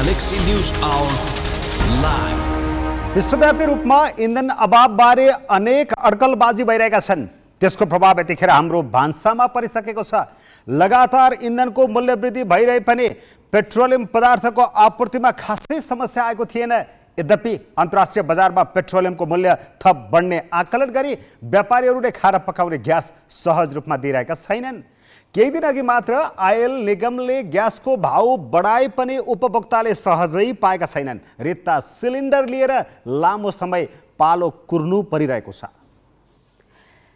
Galaxy News Hour live. विश्वव्यापी रूपमा इन्धन अभावबारे अनेक अड्कलबाजी भइरहेका छन्। त्यसको प्रभाव यतिखेर हाम्रो भान्सामा परिसकेको छ। लगातार इन्धनको मूल्य वृद्धि भइरहे पनि पेट्रोलियम पदार्थको आपूर्तिमा खासै समस्या आएको थिएन। यद्यपि अन्तर्राष्ट्रिय बजारमा पेट्रोलियमको मूल्य थप बढ्ने आकलन गरी व्यापारीहरूले खाना पकाउने ग्यास सहज रूपमा दिइरहेका छैनन्। केही दिन अघि मात्र आयल निगमले ग्यासको भाउ बढाए पनि उपभोक्ताले सहजै पाएका छैनन्। रित्ता सिलिन्डर लिएर लामो समय पालो कुर्नु परिरहेको छ।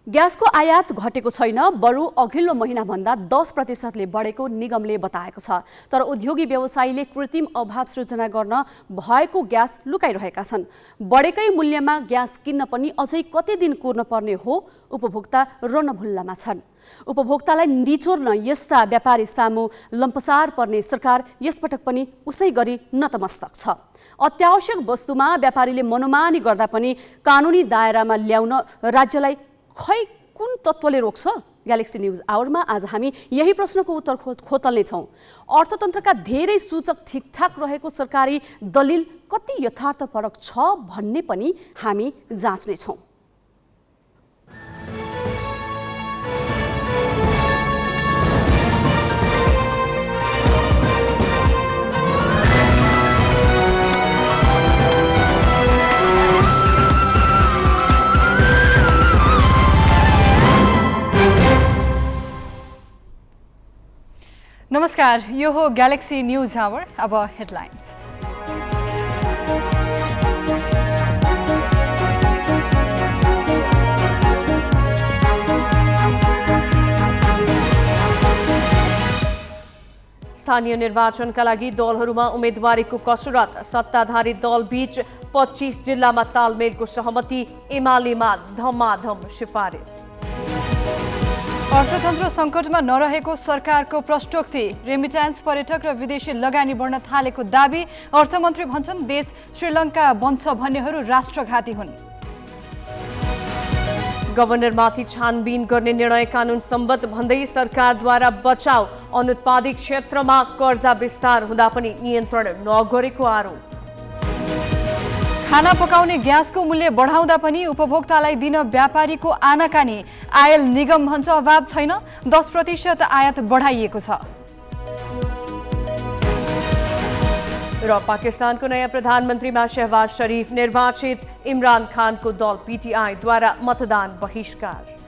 ग्यासको आयात घटेको छैन, बरु अघिल्लो महिनाभन्दा 10%ले बढेको निगमले बताएको छ। तर उद्योगी व्यवसायीले कृत्रिम अभाव सृजना गर्न भएको ग्यास लुकाइरहेका छन्। बढेकै मूल्यमा ग्यास किन्न पनि अझै कति दिन कुर्न पर्ने हो, उपभोक्ता रणभुल्लामा छन्। उपभोक्तालाई निचोर्न यस्ता व्यापारी सामु लम्पसार पर्ने सरकार यसपटक पनि उसै गरी नतमस्तक छ। अत्यावश्यक वस्तुमा व्यापारीले मनोमानी गर्दा पनि कानुनी दायरामा ल्याउन राज्यलाई खै कुन तत्त्वले रोक्छ? ग्यालेक्सी न्युज आवरमा आज हामी यही प्रश्नको उत्तर खोतल्नेछौँ। अर्थतन्त्रका धेरै सूचक ठिकठाक रहेको सरकारी दलिल कति यथार्थपरक छ भन्ने पनि हामी जाँच्नेछौँ। नमस्कार, यो हो ग्यालेक्सी न्युज आवर। अब हेडलाइन्स। स्थानीय निर्वाचनका लागि दलहरूमा उम्मेदवारीको कसरत। सत्ताधारी दल बीच 25 जिल्लामा तालमेलको सहमति। एमालेमा धमाधम सिफारिस। अर्थतन्त्र सङ्कटमा नरहेको सरकारको प्रष्टोक्ति। रेमिट्यान्स पर्यटक र विदेशी लगानी बढ्न थालेको दाबी। अर्थमन्त्री भन्छन् देश श्रीलङ्का बन्छ भन्नेहरू राष्ट्रघाती हुन्। गभर्नरमाथि छानबिन गर्ने निर्णय कानुन सम्बद्ध भन्दै सरकारद्वारा बचाउ। अनुत्पादित क्षेत्रमा कर्जा विस्तार हुँदा पनि नियन्त्रण नगरेको आरोप। खाना पकाउने ग्यासको मूल्य बढाउँदा पनि उपभोक्तालाई दिन व्यापारीको आनाकानी। आयल निगम भन्छ अभाव छैन, 10% आयात बढाइएको छ। र पाकिस्तानको नयाँ प्रधानमन्त्रीमा शहबाज शरीफ निर्वाचित। इमरान खानको दल पीटीआईद्वारा मतदान बहिष्कार।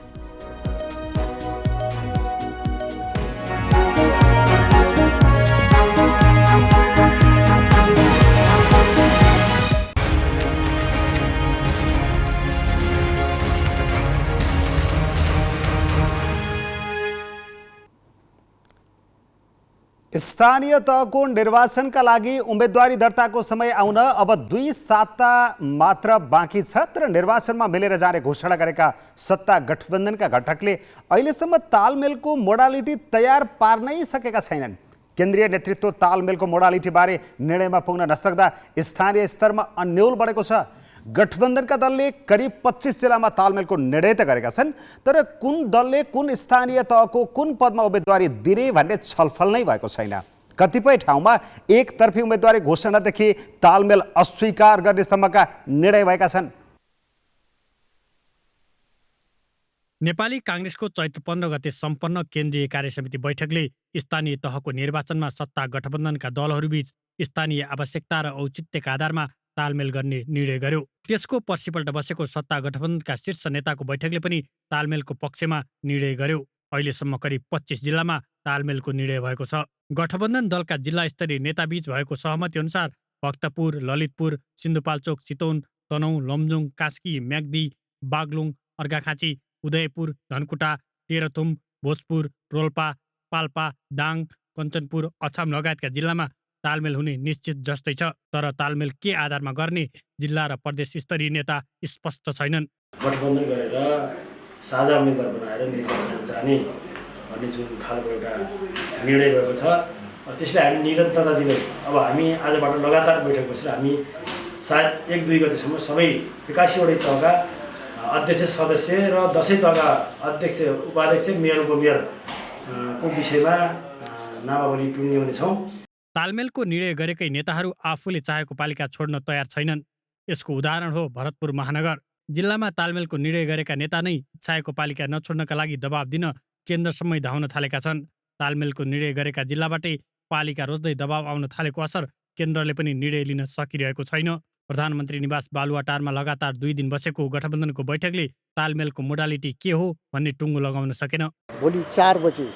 स्थानीय तहको निर्वाचनका लागि उम्मेदवारी दर्ताको समय आउन अब 2 साता मात्र बाँकी छ। तर निर्वाचनमा मिलेर जाने घोषणा गरेका सत्ता गठबन्धनका घटकले अहिलेसम्म तालमेलको मोडालिटी तयार पार्नै सकेका छैनन्। केन्द्रीय नेतृत्व तालमेलको मोडालिटीबारे निर्णयमा पुग्न नसक्दा स्थानीय स्तरमा अन्यल बढेको छ। गठबन्धनका दलले करिब 25 जिल्लामा तालमेलको निर्णय त गरेका छन्, तर कुन दलले कुन स्थानीय तहको कुन पदमा उम्मेदवारी दिने भन्ने छलफल नै भएको छैन। कतिपय ठाउँमा एकतर्फी उम्मेदवारी घोषणादेखि तालमेल अस्वीकार गर्नेसम्मका निर्णय भएका छन्। नेपाली काङ्ग्रेसको चैत्र 15 गते सम्पन्न केन्द्रीय कार्यसमिति बैठकले स्थानीय तहको निर्वाचनमा सत्ता गठबन्धनका दलहरूबीच स्थानीय आवश्यकता र औचित्यका आधारमा तालमेल गर्ने निर्णय गर्यो। त्यसको पर्सिपल्ट बसेको सत्ता गठबन्धनका शीर्ष नेताको बैठकले पनि तालमेलको पक्षमा निर्णय गर्यो। अहिलेसम्म करिब 25 जिल्लामा तालमेलको निर्णय भएको छ। गठबन्धन दलका जिल्ला स्तरीय नेताबीच भएको सहमति अनुसार भक्तपुर, ललितपुर, सिन्धुपाल्चोक, चितवन, तनहुँ, लमजुङ, कास्की, म्याग्दी, बागलुङ, अर्घाखाँची, उदयपुर, धनकुटा, तेह्रथुम, भोजपुर, रोल्पा, पाल्पा, दाङ, कञ्चनपुर, अछाम लगायतका जिल्लामा तालमेल हुने निश्चित जस्तै छ। तर तालमेल के आधारमा गर्ने जिल्ला र प्रदेश स्तरीय नेता स्पष्ट छैनन्। गठबन्धन गरेर साझा उम्मेदवार बनाएर निर्वाचन जाने भन्ने जुन खालको एउटा निर्णय भएको छ, त्यसले हामी निरन्तरता दिँदै अब हामी आजबाट लगातार बैठक बसेर हामी सायद 1-2 गतेसम्म सबै 81वटै तहका अध्यक्ष सदस्य र 10 तहका अध्यक्ष उपाध्यक्ष मेयर उपमेयरको विषयमा नामावली टुङ्ग्याउनेछौँ। तालमेलको निर्णय गरेकै नेताहरू आफूले चाहेको पालिका छोड्न तयार छैनन्। यसको उदाहरण हो भरतपुर महानगर। जिल्लामा तालमेलको निर्णय गरेका नेता नै चाहेको पालिका नछोड्नका लागि दबाब दिन केन्द्रसम्मै धाउन थालेका छन्। तालमेलको निर्णय गरेका जिल्लाबाटै पालिका रोज्दै दबाब आउन थालेको असर केन्द्रले पनि निर्णय लिन सकिरहेको छैन। प्रधानमन्त्री निवास बालुवाटारमा लगातार 2 दिन बसेको गठबन्धनको बैठकले तालमेलको मोडालिटी के हो भन्ने टुङ्गो लगाउन सकेन। भोलि 4 बजे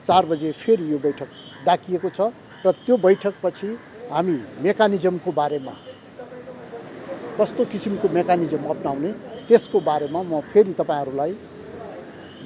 4 बजे फेरि यो बैठक डाकिएको छ र त्यो बैठकपछि हामी मेकानिजमको बारेमा कस्तो किसिमको मेकानिजम अपनाउने त्यसको बारेमा म फेरि तपाईँहरूलाई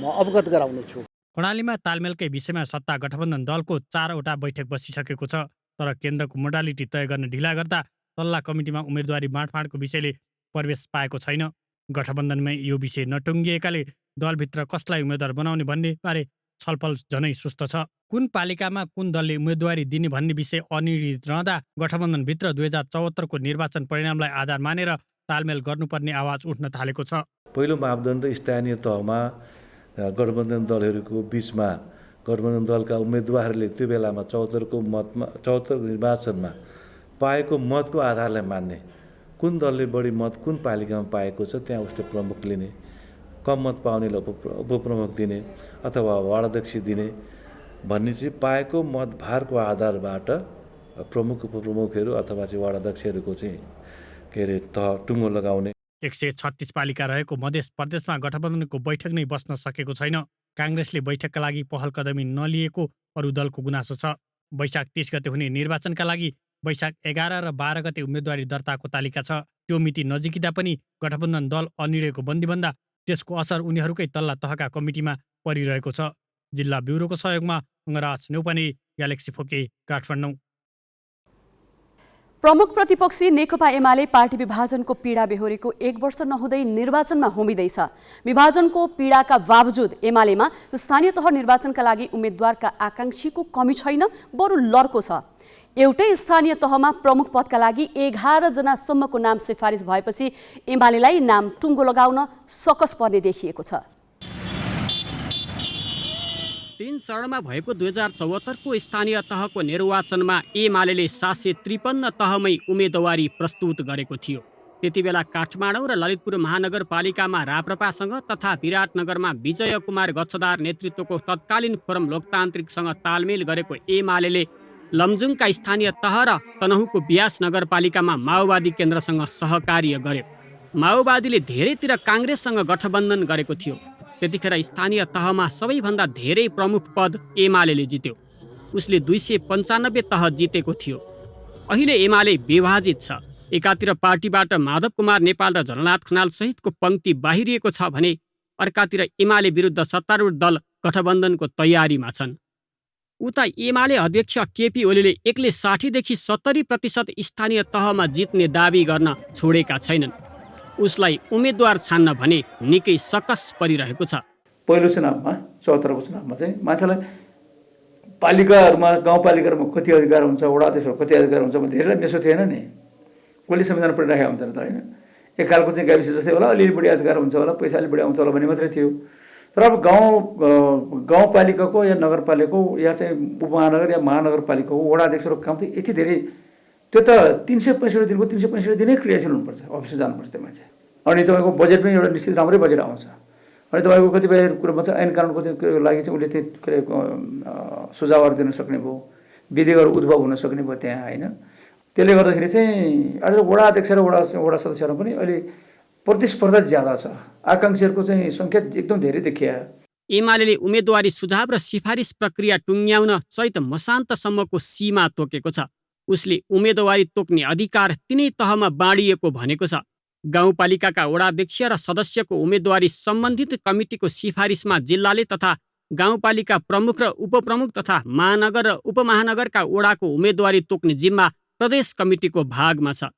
म अवगत गराउनेछु। कर्णालीमा तालमेलकै विषयमा सत्ता गठबन्धन दलको 4वटा बैठक बसिसकेको छ। तर केन्द्रको मोडालिटी तय गर्न ढिला गर्दा तल्ला कमिटीमा उम्मेदवारी बाँडफाँडको विषयले प्रवेश पाएको छैन। गठबन्धनमै यो विषय नटुङ्गिएकाले दलभित्र कसलाई उम्मेद्वार बनाउने भन्ने बारे छलफल झनै सुस्त छ। कुन पालिकामा कुन दलले उम्मेदवारी दिने भन्ने विषय अनिर्णित रहँदा गठबन्धनभित्र 2074 को निर्वाचन परिणामलाई आधार मानेर तालमेल गर्नुपर्ने आवाज उठ्न थालेको छ। पहिलो मापदण्ड स्थानीय तहमा गठबन्धन दलहरूको बीचमा गठबन्धन दलका उम्मेदवारहरूले त्यो बेलामा 74 निर्वाचनमा पाएको मतको आधारलाई मान्ने, कुन दलले बढी मत कुन पालिकामा पाएको छ त्यहाँ उसले प्रमुख लिने, कम मत पाउनेलाई उपप्रमुख दिने अथवा वार्डाध्यक्ष दिने भन्ने चाहिँ पाएको मत भारको आधारबाट प्रमुख उपप्रमुखहरू अथवा चाहिँ वार्डाध्यक्षहरूको चाहिँ टुङ्गो लगाउने। 136 पालिका रहेको मध्य प्रदेशमा गठबन्धनको बैठक नै बस्न सकेको छैन। काङ्ग्रेसले बैठकका लागि पहल कदमी नलिएको अरू दलको गुनासो छ। वैशाख 30 गते हुने निर्वाचनका लागि वैशाख 11 र 12 गते उम्मेदवारी दर्ताको तालिका छ। त्यो मिति नजिकिँदा पनि गठबन्धन दल अनिर्णयको बन्दी बन्दा त्यसको असर उनीहरूकै तल्ला तहका कमिटीमा परिरहेको छ। जिल्ला ब्युरोको सहयोगमा अङ्गराज नेउपाने, ग्यालेक्सी फोके, काठमाडौँ। प्रमुख प्रतिपक्षी नेकपा एमाले पार्टी विभाजनको पीडा बेहोरेको 1 वर्ष नहुँदै निर्वाचनमा होमिँदैछ। विभाजनको पीडाका बावजुद एमालेमा स्थानीय तह निर्वाचनका लागि उम्मेद्वारका आकांक्षीको कमी छैन, बरु लर्को छ। एउटै स्थानीय तहमा प्रमुख पदका लागि 11 जनासम्मको नाम सिफारिस भएपछि एमालेलाई नाम टुङ्गो लगाउन सकस पर्ने देखिएको छ। 3 चरणमा भएको 2074 को स्थानीय तहको निर्वाचनमा एमालेले 753 तहमै उम्मेदवारी प्रस्तुत गरेको थियो। त्यतिबेला काठमाडौँ र ललितपुर महानगरपालिकामा राप्रपासँग तथा विराटनगरमा विजय कुमार गच्छदार नेतृत्वको तत्कालीन फोरम लोकतान्त्रिकसँग तालमेल गरेको एमालेले लमजुङका स्थानीय तह र तनहुँको ब्यास नगरपालिकामा माओवादी केन्द्रसँग सहकार्य गर्यो। माओवादीले धेरैतिर काङ्ग्रेससँग गठबन्धन गरेको थियो। त्यतिखेर स्थानीय तहमा सबैभन्दा धेरै प्रमुख पद एमालेले जित्यो। उसले 295 तह जितेको थियो। अहिले एमाले विभाजित छ। एकातिर पार्टीबाट माधव कुमार नेपाल र झलनाथ खनाल सहितको पङ्क्ति बाहिरिएको छ भने अर्कातिर एमाले विरुद्ध सत्तारूढ दल गठबन्धनको तयारीमा छन्। उता एमाले अध्यक्ष केपी ओलीले एक्लै 60 देखि 70% स्थानीय तहमा जित्ने दाबी गर्न छोडेका छैनन्। उसलाई उम्मेद्वार छान्न भने निकै सकस परिरहेको छ। पहिलो चुनावमा 74 को चुनावमा चाहिँ मान्छेलाई पालिकाहरूमा गाउँपालिकाहरूमा कति अधिकार हुन्छ, वडा अध्यक्षहरू कति अधिकार हुन्छ भने धेरैलाई मेसो थिएन नि। कसले संविधान पढिराखेको हुन्छ त होइन। एकखालको चाहिँ गाविस जस्तै होला, अलिअलि बढी अधिकार हुन्छ होला, पैसा अलिक बढी आउँछ होला भन्ने मात्रै थियो। तर अब गाउँपालिकाको या नगरपालिकाको या चाहिँ उपमहानगर या महानगरपालिकाको वडा अध्यक्षहरूको काम चाहिँ यति धेरै, त्यो त 365 दिनको 365 दिनै क्रियाशील हुनुपर्छ, अफिसमा जानुपर्छ त्यो मान्छे। अनि तपाईँको बजेट पनि एउटा निश्चित राम्रै बजेट आउँछ। अनि तपाईँको कतिपय कुरोमा चाहिँ ऐन कानुनको लागि चाहिँ उसले त्यो सुझावहरू दिन सक्ने भयो, विधिहरू उद्भव हुन सक्ने भयो त्यहाँ होइन। त्यसले गर्दाखेरि चाहिँ अझ वडा अध्यक्ष र वडा सदस्यहरू पनि अहिले प्रतिस्पर्धा ज्यादा छ। आकाङ्क्षीहरूको चाहिँ सङ्ख्या एकदम धेरै देखिया। एमाले उम्मेदवारी सुझाव र सिफारिस प्रक्रिया टुङ्ग्याउन चैत मसान्तसम्मको सीमा तोकेको छ। उसले उम्मेदवारी तोक्ने अधिकार तिनै तहमा बाँडिएको भनेको छ। गाउँपालिकाका वडाध्यक्ष र सदस्यको उम्मेदवारी सम्बन्धित कमिटीको सिफारिसमा जिल्लाले तथा गाउँपालिका प्रमुख र उपप्रमुख तथा महानगर र उपमहानगरका वडाको उम्मेदवारी तोक्ने जिम्मा प्रदेश कमिटीको भागमा छ।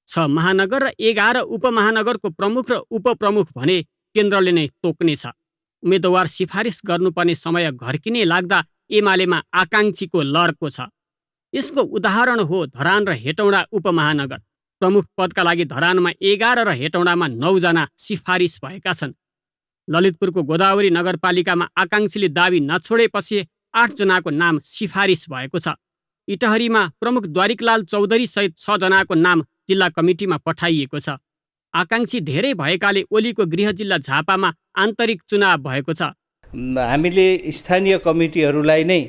6 महानगर र 11 उपमहानगरको प्रमुख र उपप्रमुख भने केन्द्रले नै तोक्नेछ। उम्मेदवार सिफारिस गर्नुपर्ने समय घर्किने लाग्दा एमालेमा आकाङ्क्षीको लर्को छ। यसको उदाहरण हो धरान र हेटौँडा उपमहानगर। प्रमुख पदका लागि धरानमा 11 र हेटौँडामा 9 जना सिफारिस भएका छन्। ललितपुरको गोदावरी नगरपालिकामा आकाङ्क्षीले दाबी नछोडेपछि 8 जनाको नाम सिफारिस भएको छ। इटहरीमा प्रमुख द्वारिकलाल चौधरी सहित 6 जनाको नाम जिल्ला कमिटीमा पठाइएको छ। आकाङ्क्षी धेरै भएकाले ओलीको गृह जिल्ला झापामा आन्तरिक चुनाव भएको छ। हामीले स्थानीय कमिटीहरूलाई नै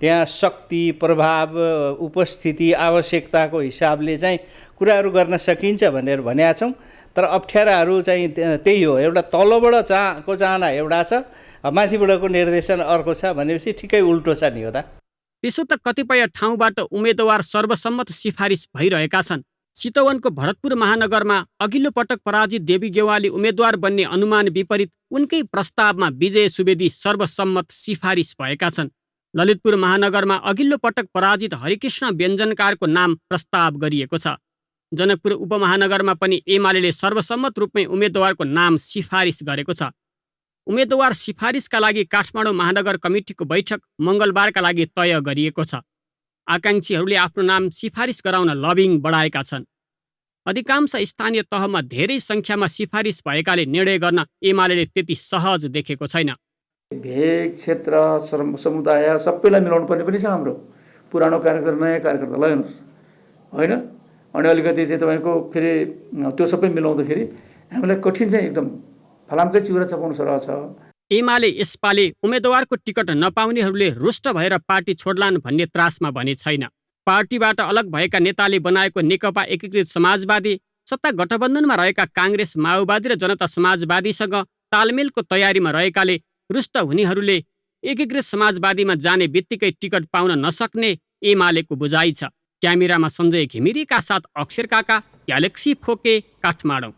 त्यहाँ शक्ति, प्रभाव, उपस्थिति, आवश्यकताको हिसाबले चाहिँ कुराहरू गर्न सकिन्छ भनेर भनेका छौँ। तर अप्ठ्याराहरू चाहिँ त्यही हो, एउटा तलबाट चाहना एउटा छ, माथिबाटको निर्देशन अर्को छ भनेपछि ठिकै उल्टो छ नि हो त। त्यसो त कतिपय ठाउँबाट उम्मेदवार सर्वसम्मत सिफारिस भइरहेका छन्। चितवनको भरतपुर महानगरमा अघिल्लो पटक पराजित देवी गेवाली उम्मेद्वार बन्ने अनुमान विपरीत उनकै प्रस्तावमा विजय सुवेदी सर्वसम्मत सिफारिस भएका छन्। ललितपुर महानगरमा अघिल्लो पटक पराजित हरिकृष्ण व्यञ्जनकारको नाम प्रस्ताव गरिएको छ। जनकपुर उपमहानगरमा पनि एमाले सर्वसम्मत रूपमै उम्मेद्वारको नाम सिफारिस गरेको छ। उम्मेद्वार सिफारिसका लागि काठमाडौँ महानगर कमिटीको बैठक मङ्गलबारका लागि तय गरिएको छ। आकाङ्क्षीहरूले आफ्नो नाम सिफारिस गराउन लबिङ बढाएका छन्। अधिकांश स्थानीय तहमा धेरै सङ्ख्यामा सिफारिस भएकाले निर्णय गर्न एमाले त्यति सहज देखेको छैन। भेग, क्षेत्र, समुदाय सबैलाई मिलाउनु पर्ने पनि छ। हाम्रो पुरानो कार्यकर्ता, नयाँ कार्यकर्तालाई हेर्नुहोस् होइन। अनि अलिकति चाहिँ तपाईँको फेरि त्यो सबै मिलाउँदाखेरि हामीलाई कठिन चाहिँ एकदम फलामकै चिउरा चपाउनु सरह छ। एमाले यसपालि उम्मेदवारको टिकट नपाउनेहरूले रुष्ट भएर पार्टी छोड्लान् भन्ने त्रासमा भने छैन। पार्टीबाट अलग भएका नेताले बनाएको नेकपा एकीकृत समाजवादी सत्ता गठबन्धनमा रहेका काङ्ग्रेस, माओवादी र जनता समाजवादीसँग तालमेलको तयारीमा रहेकाले रुष्ट हुनेहरूले एकीकृत समाजवादीमा जाने बित्तिकै टिकट पाउन नसक्ने एमालेको बुझाइ छ। क्यामेरामा सञ्जय घिमिरेका साथ अक्षर काका, ग्यालेक्सी फोके, काठमाडौँ।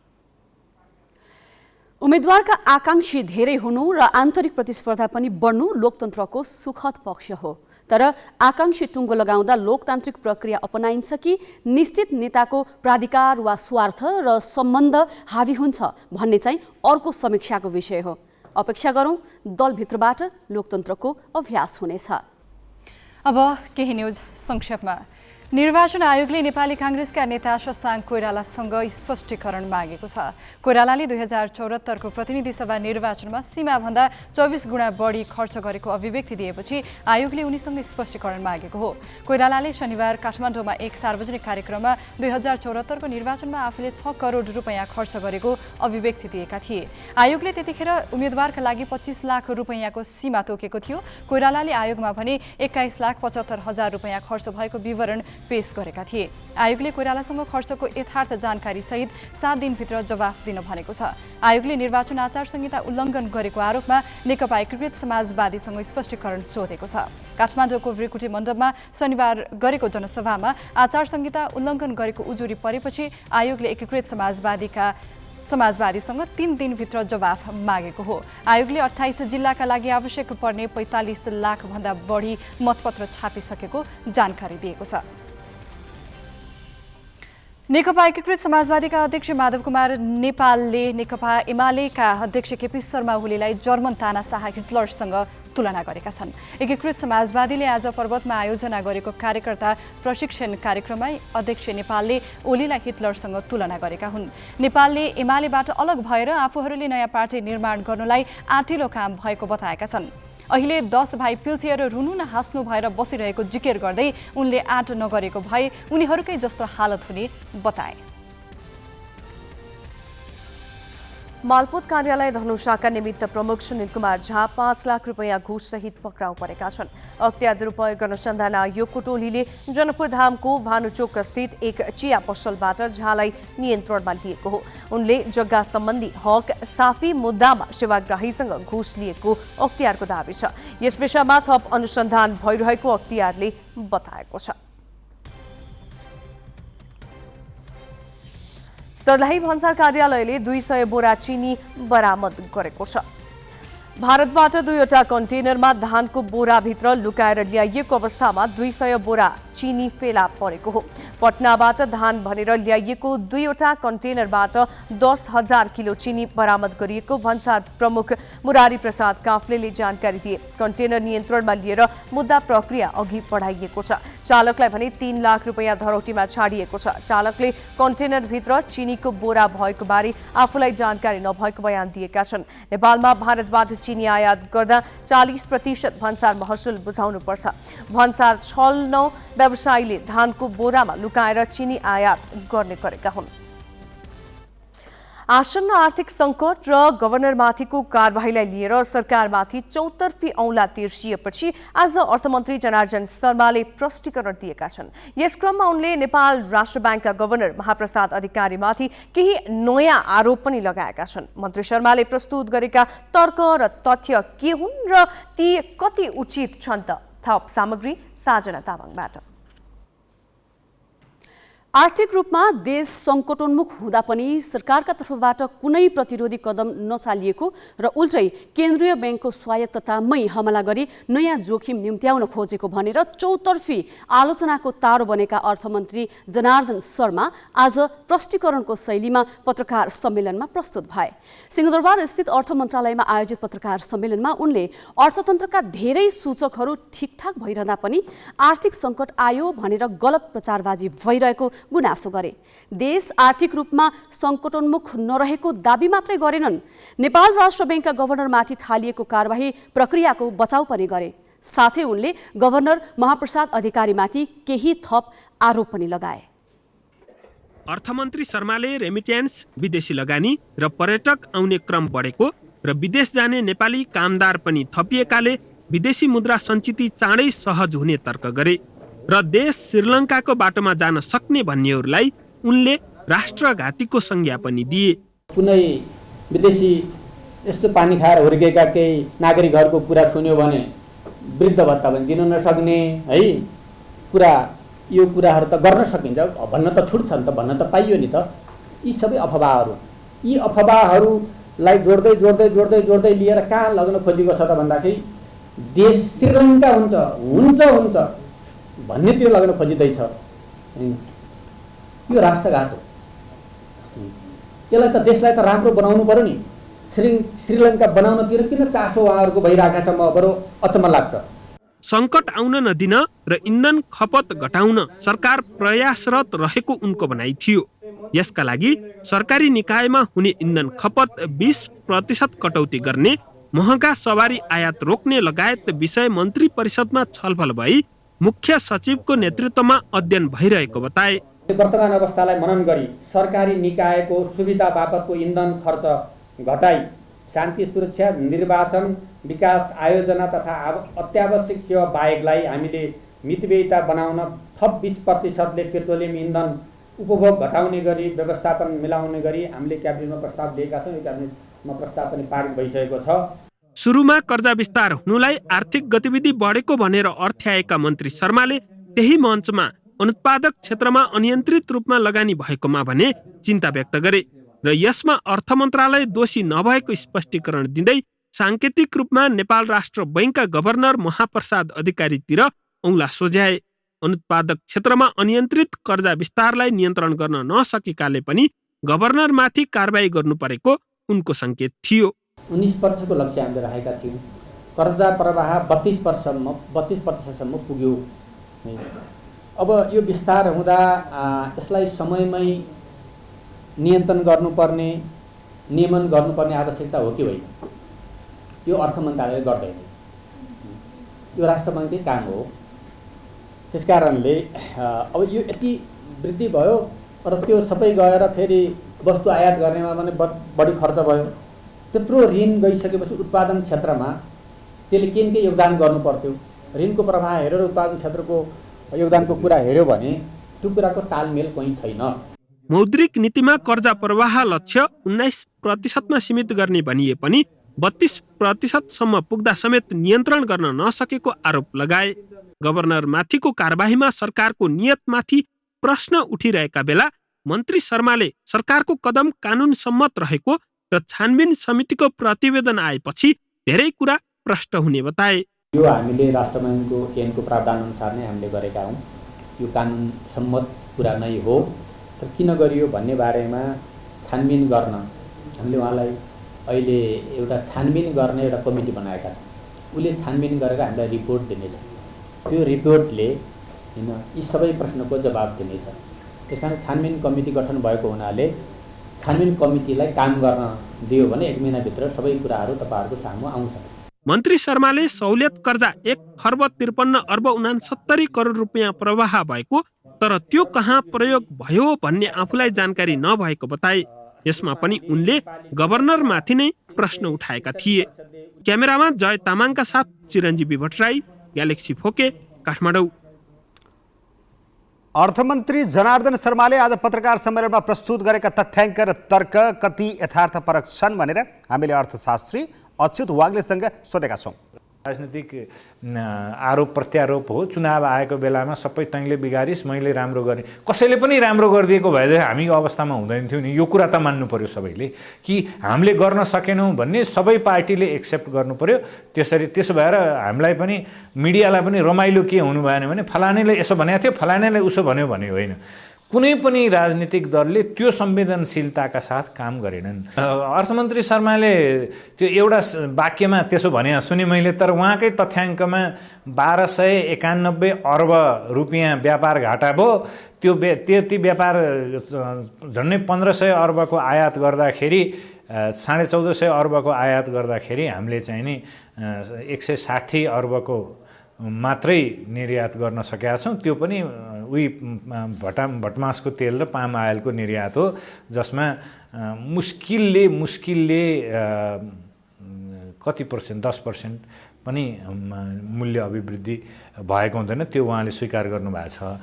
उम्मेद्वारका आकाङ्क्षी धेरै हुनु र आन्तरिक प्रतिस्पर्धा पनि बढ्नु लोकतन्त्रको सुखद पक्ष हो। तर आकाङ्क्षी टुङ्गो लगाउँदा लोकतान्त्रिक प्रक्रिया अपनाइन्छ कि निश्चित नेताको प्राधिकार वा स्वार्थ र सम्बन्ध हावी हुन्छ भन्ने चाहिँ अर्को समीक्षाको विषय हो। अपेक्षा गरौँ दलभित्रबाट लोकतन्त्रको अभ्यास हुनेछ। अब केही न्युज संक्षेपमा। निर्वाचन आयोगले नेपाली काङ्ग्रेसका नेता शशाङ्क कोइरालासँग स्पष्टीकरण मागेको छ। कोइरालाले 2074 को प्रतिनिधि सभा निर्वाचनमा सीमाभन्दा 24 गुणा बढी खर्च गरेको अभिव्यक्ति दिएपछि आयोगले उनीसँग स्पष्टीकरण मागेको हो। कोइरालाले शनिबार काठमाडौँमा एक सार्वजनिक कार्यक्रममा 2074 को निर्वाचनमा आफूले 6 करोड रुपैयाँ खर्च गरेको अभिव्यक्ति दिएका थिए। आयोगले त्यतिखेर उम्मेद्वारका लागि 25 लाख रुपैयाँको सीमा तोकेको थियो। कोइरालाले आयोगमा भने 21,75,000 रुपैयाँ खर्च भएको विवरण पेश गरेका थिए। आयोगले कोइरालासँग खर्चको यथार्थ जानकारी सहित 7 दिनभित्र जवाफ दिन भनेको छ। आयोगले निर्वाचन आचार संहिता उल्लङ्घन गरेको आरोपमा नेकपा एकीकृत समाजवादीसँग स्पष्टीकरण सोधेको छ। काठमाडौँको भ्रिकुटी मण्डपमा शनिबार गरेको जनसभामा आचार संहिता उल्लङ्घन गरेको उजुरी परेपछि आयोगले एकीकृत समाजवादीसँग 3 दिनभित्र जवाफ मागेको हो। आयोगले 28 जिल्लाका लागि आवश्यक पर्ने 45 लाख भन्दा बढी मतपत्र छापिसकेको जानकारी दिएको छ। नेकपा एकीकृत समाजवादीका अध्यक्ष माधव कुमार नेपालले नेकपा एमालेका अध्यक्ष केपी शर्मा ओलीलाई जर्मन तानाशाह हिटलरसँग तुलना गरेका छन्। एकीकृत समाजवादीले आज पर्वतमा आयोजना गरेको कार्यकर्ता प्रशिक्षण कार्यक्रममा अध्यक्ष नेपालले ओलीलाई हिटलरसँग तुलना गरेका हुन्। नेपालले एमालेबाट अलग भएर आफूहरूले नयाँ पार्टी निर्माण गर्नलाई आँटिलो काम भएको बताएका छन्। अहिले 10 भाइ पिल्चिएर रुनु न हाँस्नु भएर बसिरहेको जिकिर गर्दै उनले आँट नगरेको भए उनीहरूकै जस्तो हालत हुने बताए। मालपोत कार्यालय धनुषाका निमित्त प्रमुख सुनिल कुमार झा 5 लाख रुपैयाँ घुससहित पक्राउ परेका छन्। अख्तियार दुरुपयोग अनुसन्धान आयोगको टोलीले जनकपुर धामको भानुचोक स्थित एक चिया पसलबाट झालाई नियन्त्रणमा लिएको हो। उनले जग्गा सम्बन्धी हक साफी मुद्दामा सेवाग्राहीसँग घुस लिएको अख्तियारको दाबी छ। यस विषयमा थप अनुसन्धान भइरहेको अख्तियारले बताएको छ। सर्लाही भन्सार कार्यालयले 200 बोरा चिनी बरामद गरेको छ। भारतबाट 2वटा कन्टेनरमा धानको बोराभित्र लुकाएर ल्याइएको अवस्थामा 200 बोरा चिनी फेला परेको हो। पटनाबाट धान भनेर ल्याइएको 2वटा कन्टेनरबाट 10,000 किलो चिनी बरामद गरिएको भन्सार प्रमुख मुरारी प्रसाद काफ्लेले जानकारी दिए। कन्टेनर नियन्त्रणमा लिएर मुद्दा प्रक्रिया अघि बढाइएको छ। चालकलाई भने 3 लाख रुपैयाँ धरौटीमा छाडिएको छ। चालकले कन्टेनरभित्र चिनीको बोरा भएको बारे आफूलाई जानकारी नभएको बयान दिएका छन्। नेपालमा भारतबाट चिनी आयात गर्दा 40% भन्सार महसुल बुझाउनुपर्छ। भन्सार छल्न व्यवसायीले धानको बोरामा लुकाएर चिनी आयात गर्ने गरेका हुन्। आसन्न आर्थिक सङ्कट र गभर्नरमाथिको कारबाहीलाई लिएर सरकारमाथि चौतर्फी औँला तिर्सिएपछि आज अर्थमन्त्री जनार्दन शर्माले प्रष्टीकरण दिएका छन्। यस क्रममा उनले नेपाल राष्ट्र ब्याङ्कका गभर्नर महाप्रसाद अधिकारीमाथि केही नयाँ आरोप पनि लगाएका छन्। मन्त्री शर्माले प्रस्तुत गरेका तर्क र तथ्य के हुन् र ती कति उचित छन् त? थप सामग्री साजना तामाङबाट। आर्थिक रूपमा देश सङ्कटोन्मुख हुँदा पनि सरकारका तर्फबाट कुनै प्रतिरोधी कदम नचालिएको र उल्टै केन्द्रीय ब्याङ्कको स्वायत्ततामै हमला गरी नयाँ जोखिम निम्त्याउन खोजेको भनेर चौतर्फी आलोचनाको तारो बनेका अर्थमन्त्री जनार्दन शर्मा आज प्रष्टीकरणको शैलीमा पत्रकार सम्मेलनमा प्रस्तुत भए। सिंहदरबार स्थित अर्थ मन्त्रालयमा आयोजित पत्रकार सम्मेलनमा उनले अर्थतन्त्रका धेरै सूचकहरू ठिकठाक भइरहँदा पनि आर्थिक सङ्कट आयो भनेर गलत प्रचारबाजी भइरहेको गुनासो गरे। देश आर्थिक रूपमा सङ्कटोन्मुख नरहेको दाबी मात्रै गरेनन्, नेपाल राष्ट्र ब्याङ्कका गभर्नरमाथि थालिएको कारबाही प्रक्रियाको बचाउ पनि गरे। साथै उनले गभर्नर महाप्रसाद अधिकारीमाथि केही थप आरोप पनि लगाए। अर्थमन्त्री शर्माले रेमिट्यान्स, विदेशी लगानी र पर्यटक आउने क्रम बढेको र विदेश जाने नेपाली कामदार पनि थपिएकाले विदेशी मुद्रा सञ्चित चाँडै सहज हुने तर्क गरे र देश श्रीलङ्काको बाटोमा जान सक्ने भन्नेहरूलाई उनले राष्ट्रघातीको संज्ञा पनि दिए। कुनै विदेशी यस्तो पानी खाएर हुर्केका केही नागरिकहरूको कुरा सुन्यो भने वृद्ध भत्ता पनि दिन नसक्ने है कुरा, यो कुराहरू त गर्न सकिन्छ, भन्न त छुट छ नि त, भन्न त पाइयो नि त। यी सबै अफवाहहरू, यी अफवाहहरूलाई जोड्दै जोड्दै जोड्दै जोड्दै लिएर कहाँ लग्न खोजेको छ त भन्दाखेरि देश श्रीलङ्का हुन्छ भन्नेतिर लाग्न खोजिँदैछ। यो राष्ट्रघात हो। यसलाई त देशलाई त राम्रो बनाउनु पर्यो नि। श्रीलङ्का बनाउनतिर किन चासो उहाँहरूको भइरहेको छ, म बरु अचम्म लाग्छ। सङ्कट आउन नदिन र इन्धन खपत घटाउन सरकार प्रयासरत रहेको उनको भनाइ थियो। यसका लागि सरकारी निकायमा हुने इन्धन खपत 20% कटौती गर्ने, महँगा सवारी आयात रोक्ने लगायत विषय मन्त्री परिषदमा छलफल भई मुख्य सचिवको नेतृत्वमा अध्ययन भइरहेको बताए। वर्तमान अवस्थालाई मनन गरी सरकारी निकायको सुविधा बापतको इन्धन खर्च घटाई शान्ति सुरक्षा, निर्वाचन, विकास आयोजना तथा अत्यावश्यक सेवा बाहेकलाई हामीले मितव्ययिता बनाउन थप 20%ले पेट्रोलियम इन्धन उपभोग घटाउने गरी व्यवस्थापन मिलाउने गरी हामीले क्याबिनेटमा प्रस्ताव दिएका छौँ। यो क्याबिनेटमा प्रस्ताव पनि पारित भइसकेको छ। सुरुमा कर्जा विस्तार हुनुलाई आर्थिक गतिविधि बढेको भनेर अर्थ्याएका मन्त्री शर्माले त्यही मञ्चमा अनुत्पादक क्षेत्रमा अनियन्त्रित रूपमा लगानी भएकोमा भने चिन्ता व्यक्त गरे र यसमा अर्थ मन्त्रालय दोषी नभएको स्पष्टीकरण दिँदै साङ्केतिक रूपमा नेपाल राष्ट्र बैङ्कका गभर्नर महाप्रसाद अधिकारीतिर औँला सोझ्याए। अनुत्पादक क्षेत्रमा अनियन्त्रित कर्जा विस्तारलाई नियन्त्रण गर्न नसकेकाले पनि गभर्नरमाथि कारबाही गर्नु परेको उनको सङ्केत थियो। 19% को लक्ष्य हामीले राखेका थियौँ। कर्जा प्रवाह 32% पुग्यो। अब यो विस्तार हुँदा यसलाई समयमै नियन्त्रण गर्नुपर्ने, नियमन गर्नुपर्ने आवश्यकता हो कि होइन? यो अर्थ मन्त्रालयले गर्दैन। यो राष्ट्र बैङ्ककै काम हो। त्यसकारणले अब यो यति वृद्धि भयो र त्यो सबै गएर फेरि वस्तु आयात गर्नेमा पनि बढी खर्च भयो। त्यत्रो ऋण गइसकेपछि उत्पादन क्षेत्रमा त्यसले के योगदान गर्नु पर्थ्यो? ऋणको प्रवाह हेरेर उत्पादन क्षेत्रको योगदानको कुरा हेऱ्यो भने त्यो कुराको तालमेल कहीँ छैन। मौद्रिक नीतिमा कर्जा प्रवाह लक्ष्य 19% सीमित गर्ने भनिए पनि 32% पुग्दा समेत नियन्त्रण गर्न नसकेको आरोप लगाए। गभर्नर माथिको कारबाहीमा सरकारको नियतमाथि प्रश्न उठिरहेका बेला मन्त्री शर्माले सरकारको कदम कानुन सम्मत रहेको र छानबिन समितिको प्रतिवेदन आएपछि धेरै कुरा प्रष्ट हुने बताए। यो हामीले राष्ट्र बैङ्कको ऐनको प्रावधान अनुसार नै हामीले गरेका हौँ। यो कानुन सम्मत कुरा नै हो। तर किन गरियो भन्ने बारेमा छानबिन गर्न हामीले उहाँलाई अहिले एउटा छानबिन गर्ने एउटा कमिटी बनाएका छौँ। उसले छानबिन गरेर हामीलाई रिपोर्ट दिनेछ। त्यो रिपोर्टले यी सबै प्रश्नको जवाब दिनेछ। त्यसकारण छानबिन कमिटी गठन भएको हुनाले छानबिन कमिटीलाई काम गर्न दियो भने 1 महिनाभित्र सबै कुराहरू तपाईँहरूको सामु आउँछ। मन्त्री शर्माले सहुलियत कर्जा 1,53,69 करोड रुपियाँ प्रवाह भएको तर त्यो कहाँ प्रयोग भयो भन्ने आफूलाई जानकारी नभएको बताए। यसमा पनि उनले गभर्नरमाथि नै प्रश्न उठाएका थिए। क्यामेरामा जय तामाङका साथ चिरञ्जीवी भट्टराई, ग्यालेक्सी फोके, काठमाडौँ। अर्थमन्त्री जनार्दन शर्माले आज पत्रकार सम्मेलनमा प्रस्तुत गरेका तथ्याङ्क र तर्क कति यथार्थपरक छन् भनेर हामीले अर्थशास्त्री अच्युत वाग्लेसँग सोधेका छौँ। राजनीतिक आरोप प्रत्यारोप हो। चुनाव आएको बेलामा सबै तैँले बिगारिस् मैले राम्रो गरेँ, कसैले पनि राम्रो गरिदिएको भए हामी अवस्थामा हुँदैन थियौँ नि। यो कुरा त मान्नु पर्यो सबैले कि हामीले गर्न सकेनौँ भन्ने सबै पार्टीले एक्सेप्ट गर्नु पर्यो। त्यसो भएर हामीलाई पनि मिडियालाई पनि रमाइलो के हुनु भएन भने फलानेले यसो भनेको थियो फलानेले उसो भन्यो भने होइन। कुनै पनि राजनीतिक दलले त्यो संवेदनशीलताका साथ काम गरेनन्। अर्थमन्त्री शर्माले त्यो एउटा वाक्यमा त्यसो भने सुने मैले, तर उहाँकै तथ्याङ्कमा 1291 अर्ब रुपियाँ व्यापार घाटा भयो। त्यो त्यति व्यापार झन्डै 1500 अर्बको आयात गर्दाखेरि 1450 अर्बको आयात गर्दाखेरि हामीले चाहिँ नि 160 अर्बको मात्रै निर्यात गर्न सकेका छौँ। त्यो पनि उही भटमासको तेल र पाम आयलको निर्यात हो, जसमा मुस्किलले कति पर्सेन्ट 10% पनि मूल्य अभिवृद्धि भएको हुँदैन। त्यो उहाँले स्वीकार गर्नुभएको छ।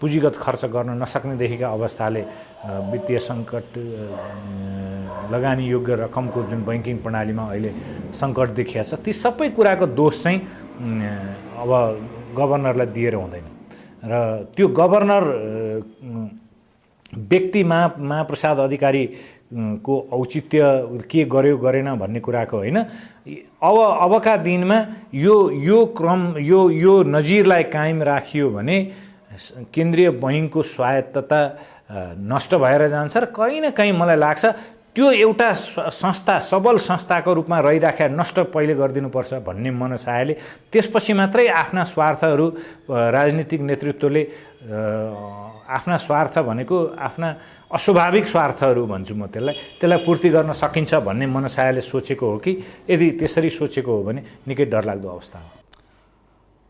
पुँजीगत खर्च गर्न नसक्नेदेखिका अवस्थाले वित्तीय सङ्कट, लगानी योग्य रकमको जुन बैङ्किङ प्रणालीमा अहिले सङ्कट देखिएको छ, ती सबै कुराको दोष चाहिँ अब गभर्नरलाई दिएर हुँदैन। र त्यो गभर्नर व्यक्ति महाप्रसाद अधिकारीको औचित्य के गर्यो गरेन भन्ने कुराको होइन। अबका दिनमा यो क्रम यो नजिरलाई कायम राखियो भने केन्द्रीय बैङ्कको स्वायत्तता नष्ट भएर जान्छ र कहीँ न कहीँ मलाई लाग्छ त्यो एउटा संस्था सबल संस्थाको रूपमा रहिराखेर नष्ट पहिले गरिदिनुपर्छ भन्ने मनसायले त्यसपछि मात्रै आफ्ना स्वार्थहरू राजनीतिक नेतृत्वले आफ्ना स्वार्थ भनेको आफ्ना अस्वाभाविक स्वार्थहरू भन्छु म त्यसलाई पूर्ति गर्न सकिन्छ भन्ने मनसायले सोचेको हो कि यदि त्यसरी सोचेको हो भने निकै डरलाग्दो अवस्था हो।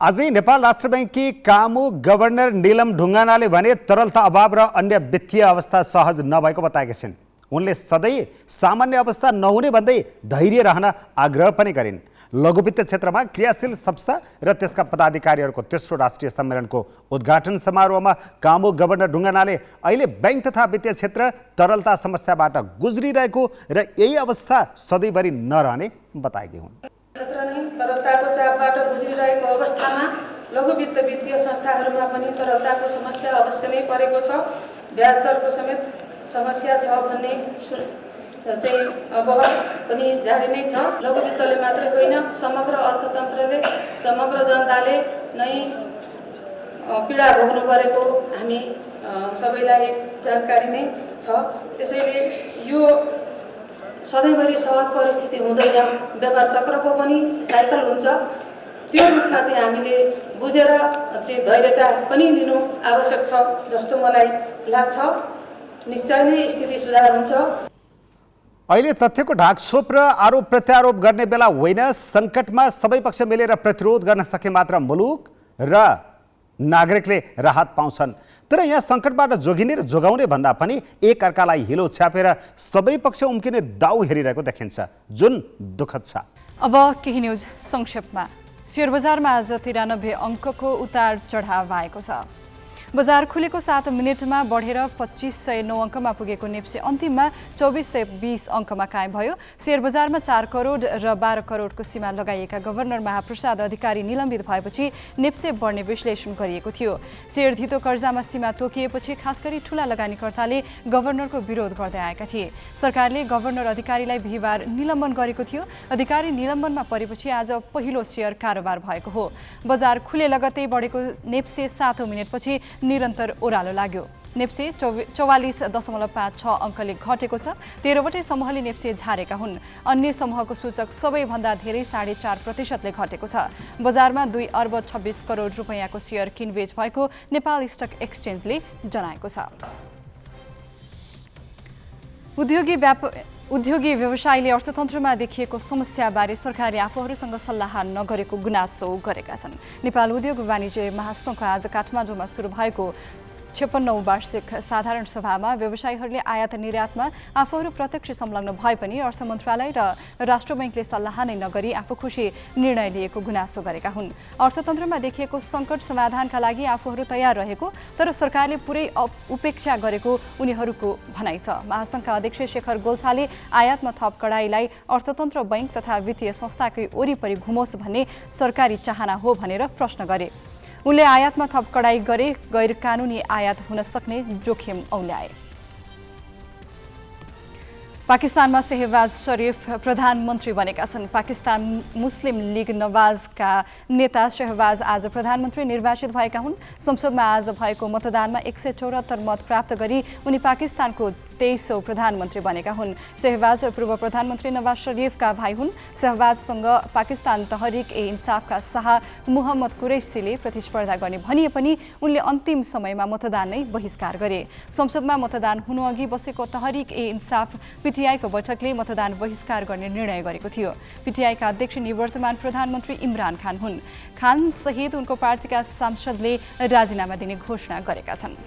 आजै नेपाल राष्ट्र बैंककी कामु गभर्नर नीलम ढुङ्गानाले भने तरलता अभाव र अन्य वित्तीय अवस्था सहज नभएको बताएका छिन्। उनले सधैँ सामान्य अवस्था नहुने भन्दै धैर्य रहन आग्रह पनि गरिन्। लघु वित्त क्षेत्रमा क्रियाशील संस्था र त्यसका पदाधिकारीहरूको तेस्रो राष्ट्रिय सम्मेलनको उद्घाटन समारोहमा कामु गभर्नर ढुङ्गानाले अहिले बैंक तथा वित्तीय क्षेत्र तरलता समस्याबाट गुज्रिरहेको र यही अवस्था सधैँभरि नरहने बताएकी हुन्। क्षेत्र नै तरलताको चापबाट गुज्रिरहेको अवस्थामा लघु वित्त वित्तीय संस्थाहरूमा पनि तरलताको समस्या अवश्य नै परेको छ। ब्याज दरको समेत समस्या छ भन्ने चाहिँ बहस पनि जारी नै छ। लघु वित्तले मात्रै होइन, समग्र अर्थतन्त्रले समग्र जनताले नै पीडा भोग्नु परेको हामी सबैलाई जानकारी नै छ। त्यसैले यो सधैँभरि सहज परिस्थिति हुँदैन, व्यापार चक्रको पनि साइकल हुन्छ। त्यो रूपमा चाहिँ हामीले बुझेर चाहिँ धैर्यता पनि लिनु आवश्यक छ जस्तो मलाई लाग्छ। निश्चय नै स्थिति सुधार हुन्छ। अहिले तथ्यको ढाकछोप र आरोप प्रत्यारोप गर्ने बेला होइन। सङ्कटमा सबै पक्ष मिलेर प्रतिरोध गर्न सके मात्र मुलुक र नागरिकले राहत पाउँछन्। तर यहाँ सङ्कटबाट जोगिने र जोगाउने भन्दा पनि एक अर्कालाई हिलो छ्यापेर सबै पक्ष उम्किने दाउ हेरिरहेको देखिन्छ, जुन दुःखद छ। अब केही न्युज संक्षेपमा। शेयर बजारमा आज 93 अङ्कको उतार चढाव भएको छ। बजार खुलेको 7 मिनेटमा बढेर 2509 अङ्कमा पुगेको नेप्से अन्तिममा 2420 अङ्कमा कायम भयो। शेयर बजारमा 4 करोड र 12 करोडको सीमा लगाइएका गभर्नर महाप्रसाद अधिकारी निलम्बित भएपछि नेप्से बढ्ने विश्लेषण गरिएको थियो। शेयर धितो कर्जामा सीमा तोकिएपछि खास गरी ठूला लगानीकर्ताले गभर्नरको विरोध गर्दै आएका थिए। सरकारले गभर्नर अधिकारीलाई बिहिबार निलम्बन गरेको थियो। अधिकारी निलम्बनमा परेपछि आज पहिलो शेयर कारोबार भएको हो। बजार खुले लगत्तै बढेको नेप्से 7 मिनेटपछि निरन्तर ओह्रालो लाग्यो। नेप्से 44.56 अङ्कले घटेको छ। 13वटै समूहले नेप्से झारेका हुन्। अन्य समूहको सूचक सबैभन्दा धेरै 4.5%ले घटेको छ। बजारमा 2 अर्ब 26 करोड रुपैयाँको शेयर किनबेच भएको नेपाल स्टक एक्सचेन्जले जनाएको छ। उद्योगी व्यवसायीले अर्थतन्त्रमा देखिएको समस्याबारे सरकारले आफूहरूसँग सल्लाह नगरेको गुनासो गरेका छन्। नेपाल उद्योग वाणिज्य महासङ्घको आज काठमाडौँमा सुरु भएको 56औं वार्षिक साधारण सभामा व्यवसायीहरूले आयात निर्यातमा आफूहरू प्रत्यक्ष संलग्न भए पनि अर्थ मन्त्रालय र राष्ट्र बैङ्कले सल्लाह नै नगरी आफू खुसी निर्णय लिएको गुनासो गरेका हुन्। अर्थतन्त्रमा देखिएको सङ्कट समाधानका लागि आफूहरू तयार रहेको तर सरकारले पुरै उपेक्षा गरेको उनीहरूको भनाइ छ। महासङ्घका अध्यक्ष शेखर गोल्छाले आयातमा थप कडाइलाई अर्थतन्त्र बैङ्क तथा वित्तीय संस्थाकै वरिपरि घुमोस् भन्ने सरकारी चाहना हो भनेर प्रश्न गरे। उनले आयातमा थप कडाई गरे गैर कानुनी आयात हुन सक्ने जोखिम औल्याए। पाकिस्तानमा शहबाज शरीफ प्रधानमन्त्री बनेका छन्। पाकिस्तान मुस्लिम लीग नवाजका नेता शहबाज आज प्रधानमन्त्री निर्वाचित भएका हुन्। संसदमा आज भएको मतदानमा 174 मत प्राप्त गरी उनी पाकिस्तानको 23औं प्रधानमन्त्री बनेका हुन्। शहबाज पूर्व प्रधानमन्त्री नवाज शरीफका भाइ हुन्। शहबाजसँग पाकिस्तान तहरिक ए इन्साफका शाह मुहम्मद कुरैशीले प्रतिस्पर्धा गर्ने भनिए पनि उनले अन्तिम समयमा मतदान नै बहिष्कार गरे। संसदमा मतदान हुनुअघि बसेको तहरिक ए इन्साफ पीटीआईको बैठकले मतदान बहिष्कार गर्ने निर्णय गरेको थियो। पीटीआईका अध्यक्ष निवर्तमान प्रधानमन्त्री इमरान खान हुन्। खान सहित उनको पार्टीका सांसदले राजीनामा दिने घोषणा गरेका छन्।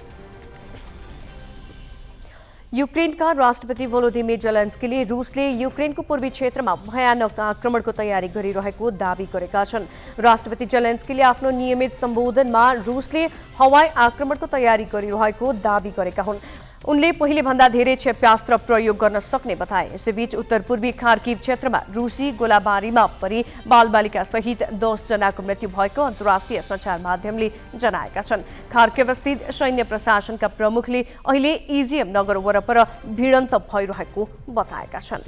युक्रेनका राष्ट्रपति भोलोदिमिर जेलेन्स्कीले रुसले युक्रेनको पूर्वी क्षेत्रमा भयानक आक्रमणको तयारी गरिरहेको दावी गरेका छन्। राष्ट्रपति जेलेन्स्कीले आफ्नो नियमित सम्बोधनमा रुसले हवाई आक्रमणको तयारी गरिरहेको दावी गरेका हुन्। उनले पहिले भन्दा धेरै क्षेप्यास्त्र प्रयोग गर्न सक्ने बताए। यसैबीच उत्तर पूर्वी खार्किव क्षेत्रमा रुसी गोलाबारीमा परि बालबालिका सहित 10 जनाको मृत्यु भएको अन्तर्राष्ट्रिय सञ्चार माध्यमले जनाएका छन्। खार्किव स्थित सैन्य प्रशासनका प्रमुखले अहिले इजिएम नगर वरपर भिडन्त भइरहेको बताएका छन्।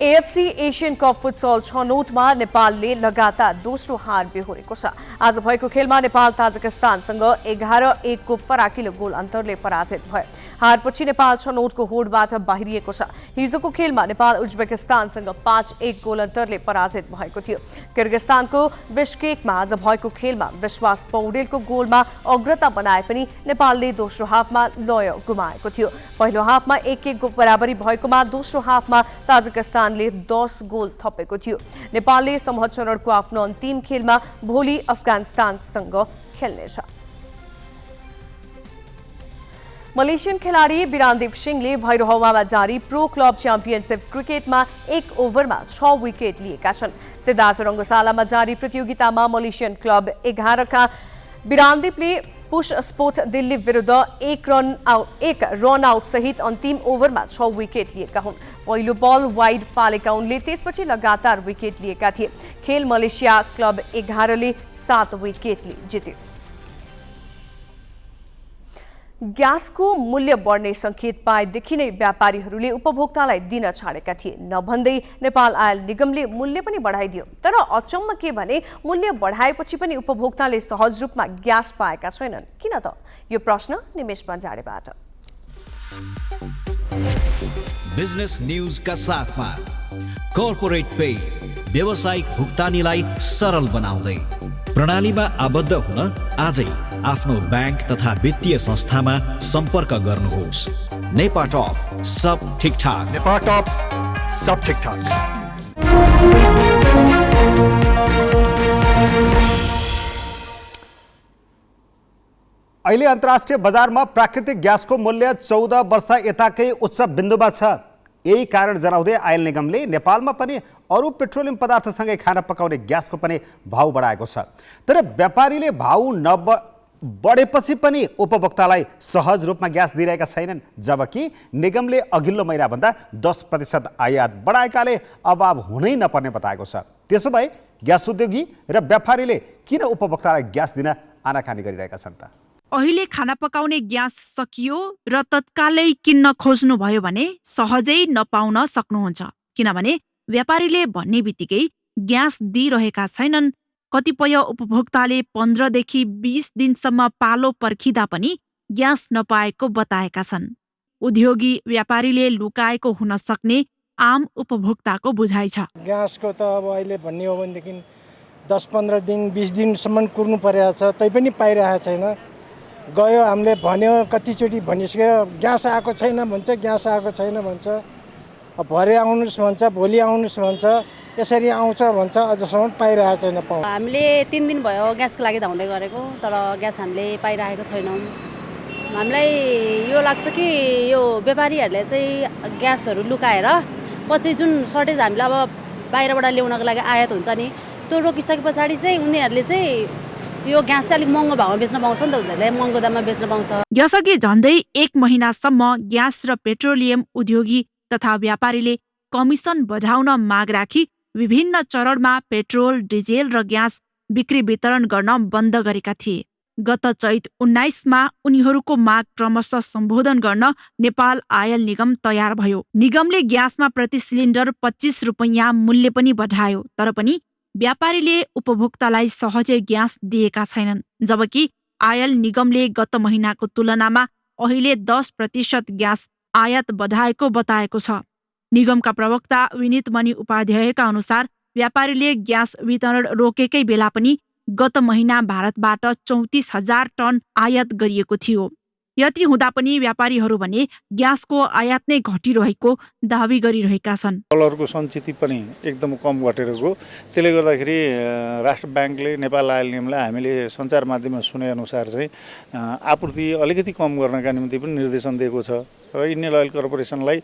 एएफसी एशियन कप फुटसल छनौटमा नेपालले लगातार दोस्रो हार बेहोरेको छ। आज भएको खेलमा नेपाल ताजिकिस्तानसँग 11-1 को फराकिलो गोल अन्तरले पराजित भयो। हारपछि नेपाल छनौटको होडबाट बाहिरिएको छ। हिजोको खेलमा नेपाल उज्बेकिस्तानसँग 5-1 गोल अन्तरले पराजित भएको थियो। किर्गिस्तानको बिश्केकमा आज भएको खेलमा विश्वास पौडेलको गोलमा अग्रता बनाए पनि नेपालले दोस्रो हाफमा लय गुमाएको थियो। पहिलो हाफमा 1-1 बराबरी भएकोमा दोस्रो हाफमा ताजिकिस्तानले 10 गोल थपेको थियो। नेपालले समूह चरणको आफ्नो अन्तिम खेलमा भोलि अफगानिस्तानसँग खेल्नेछ। मलेसियन खेलाडी बिरानदीप सिंहले भैरहवामा जारी प्रो क्लब च्याम्पियनसिप क्रिकेटमा 1 ओभरमा 6 विकेट लिएका छन्। सिद्धार्थ रङ्गशालामा जारी प्रतियोगितामा मलेसियन क्लब 11 का बिरानदीपले पुश स्पोर्ट्स दिल्ली विरुद्ध 1 रन आउट सहित अन्तिम ओभरमा 6 विकेट लिएका हुन्। पहिलो बल वाइड फालेका उनले त्यसपछि लगातार विकेट लिएका थिए। खेल मलेसिया क्लब 11 ले 7 विकेटले जित्यो। ग्यासको मूल्य बढ्ने संकेत पाएदेखि नै व्यापारीहरूले उपभोक्तालाई दिन छाडेका थिए। नभन्दै नेपाल आयल निगमले मूल्य पनि बढाइदियो। तर अचम्म के भने मूल्य बढाएपछि पनि उपभोक्ताले सहज रूपमा ग्यास पाएका छैनन्। किन त? यो प्रश्न निमेश बन्जाडेबाट। बिजनेस न्यूज का साथमा कर्पोरेट पे व्यावसायिक भुक्तानीलाई सरल बनाउँदै प्रणालीमा आबद्ध हुन आजै आफ्नो बैंक तथा वित्तीय संस्थामा सम्पर्क गर्नुहोस्। नेपाटप सब ठिकठाक। नेपाटप सब ठिकठाक। अहिले अन्तर्राष्ट्रिय बजारमा प्राकृतिक ग्यासको मूल्य 14 वर्ष यताकै उच्च बिन्दुमा छ। यही कारण जनाउँदै आयल निगमले नेपालमा पनि अरू पेट्रोलियम पदार्थसँगै खाना पकाउने ग्यासको पनि भाउ बढाएको छ। तर व्यापारीले भाउ बढेपछि पनि उपभोक्तालाई सहज रूपमा ग्यास दिइरहेका छैनन्। जबकि निगमले अघिल्लो महिनाभन्दा 10% आयात बढाएकाले अभाव हुनै नपर्ने बताएको छ। त्यसो भए ग्यास उद्योगी र व्यापारीले किन उपभोक्तालाई ग्यास दिन आनाकानी गरिरहेका छन् त? अहिले खाना पकाउने ग्यास सकियो र तत्कालै किन्न खोज्नुभयो भने सहजै नपाउन सक्नुहुन्छ। किनभने व्यापारीले भन्ने बित्तिकै ग्यास दिइरहेका छैनन्। कतिपय उपभोक्ताले 15 देखि 20 दिनसम्म पालो पर्खिँदा पनि ग्यास नपाएको बताएका छन्। उद्योगी व्यापारीले लुकाएको हुन सक्ने आम उपभोक्ताको बुझाइ छ। ग्यासको त अब अहिले भन्ने हो भनेदेखि 10-15 दिन 20 दिनसम्म कुर्नु परेको छ, तै पनि पाइरहेको छैन। गयो हामीले भन्यो कतिचोटि भनिसक्यो ग्यास आएको छैन भन्छ, ग्यास आएको छैन भन्छ, भरे आउनुहोस् भन्छ, भोलि आउनुहोस् भन्छ, यसरी आउँछ भन्छ, अझसम्म पाइरहेको छैन। हामीले 3 दिन भयो ग्यासको लागि धाउँदै गरेको, तर ग्यास हामीले पाइरहेको छैनौँ। हामीलाई यो लाग्छ कि यो व्यापारीहरूले चाहिँ ग्यासहरू लुकाएर पछि जुन सर्टेज हामीलाई अब बाहिरबाट ल्याउनको लागि आयात हुन्छ नि, त्यो रोकिसके पछाडि चाहिँ उनीहरूले चाहिँ यो ग्यास चाहिँ अलिक महँगो भाउमा बेच्न पाउँछ नि त, उनीहरूले महँगो दाममा बेच्न पाउँछ। यसअघि झन्डै 1 महिनासम्म ग्यास र पेट्रोलियम उद्योगी तथा व्यापारीले कमिसन बढाउन माग राखी विभिन्न चरणमा पेट्रोल, डिजेल र ग्यास बिक्री वितरण गर्न बन्द गरेका थिए। गत चैत 19मा उनीहरूको माग क्रमशः सम्बोधन गर्न नेपाल आयल निगम तयार भयो। निगमले ग्यासमा प्रति सिलिन्डर 25 रुपैयाँ मूल्य पनि बढायो, तर पनि व्यापारीले उपभोक्तालाई सहजै ग्यास दिएका छैनन्। जबकि आयल निगमले गत महिनाको तुलनामा अहिले 10% ग्यास आयात बढाएको बताएको छ। निगमका प्रवक्ता विनित मणि उपाध्यायका अनुसार व्यापारीले ग्यास वितरण रोकेकै बेला पनि गत महिना भारतबाट 34,000 टन आयात गरिएको थियो। यति हुँदा पनि व्यापारीहरू भने ग्यासको आयात नै घटिरहेको दावी गरिरहेका छन्। डलरको सञ्चित पनि एकदम कम घटेर गयो। त्यसले गर्दाखेरि राष्ट्र ब्याङ्कले नेपाल आयल निगमलाई हामीले सञ्चार माध्यममा सुने अनुसार चाहिँ आपूर्ति अलिकति कम गर्नका निम्ति पनि निर्देशन दिएको छ र इन्डियन ओइल कर्पोरेसनलाई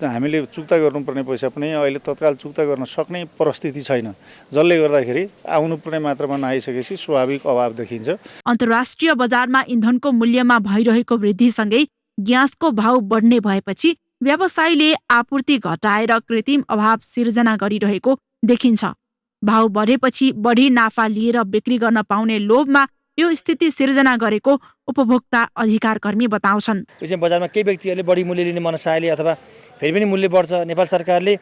हामीले चुक्ता गर्नुपर्ने पैसा पनि अहिले तत्काल चुक्ता गर्न सक्ने परिस्थिति छैन, जसले गर्दाखेरि आउनुपर्ने मात्रामा नआइसकेपछि स्वाभाविक अभाव देखिन्छ। अन्तर्राष्ट्रिय बजारमा इन्धनको मूल्यमा भइरहेको वृद्धिसँगै ग्यासको भाउ बढ्ने भएपछि व्यवसायीले आपूर्ति घटाएर कृत्रिम अभाव सिर्जना गरिरहेको देखिन्छ। भाउ बढेपछि बढी नाफा लिएर बिक्री गर्न पाउने लोभमा यो स्थिति सिर्जना गरेको उपभोक्ता अधिकार कर्मी बताउँछन्। यो चाहिँ बजारमा केही व्यक्तिहरूले बढी मूल्य लिने मनसायले अथवा फेरि पनि मूल्य बढ्छ, नेपाल सरकारले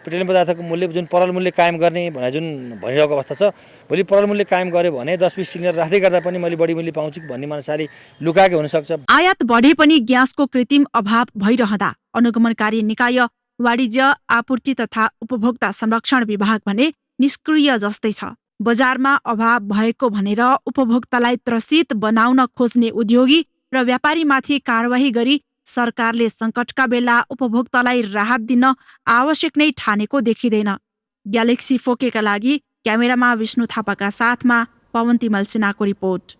पेट्रोलियम पदार्थको मूल्य जुन परल मूल्य कायम गर्ने भनेर जुन भनिरहेको अवस्था छ, भोलि परल मूल्य कायम गर्यो भने 10-20 सिलिन्डर राख्दै गर्दा पनि मैले बढी मूल्य पाउँछु भन्ने मनसाले लुकाएको हुनसक्छ। आयात बढे पनि ग्यासको कृत्रिम अभाव भइरहँदा अनुगमनकारी निकाय वाणिज्य, आपूर्ति तथा उपभोक्ता संरक्षण विभाग भने निष्क्रिय जस्तै छ। बजारमा अभाव भएको भनेर उपभोक्तालाई त्रसित बनाउन खोज्ने उद्योगी र व्यापारीमाथि कारवाही गरी सरकारले सङ्कटका बेला उपभोक्तालाई राहत दिन आवश्यक नै ठानेको देखिँदैन। ग्यालेक्सी फोकेका लागि क्यामेरामा विष्णु थापाका साथमा पवन तिमल सिन्हाको रिपोर्ट।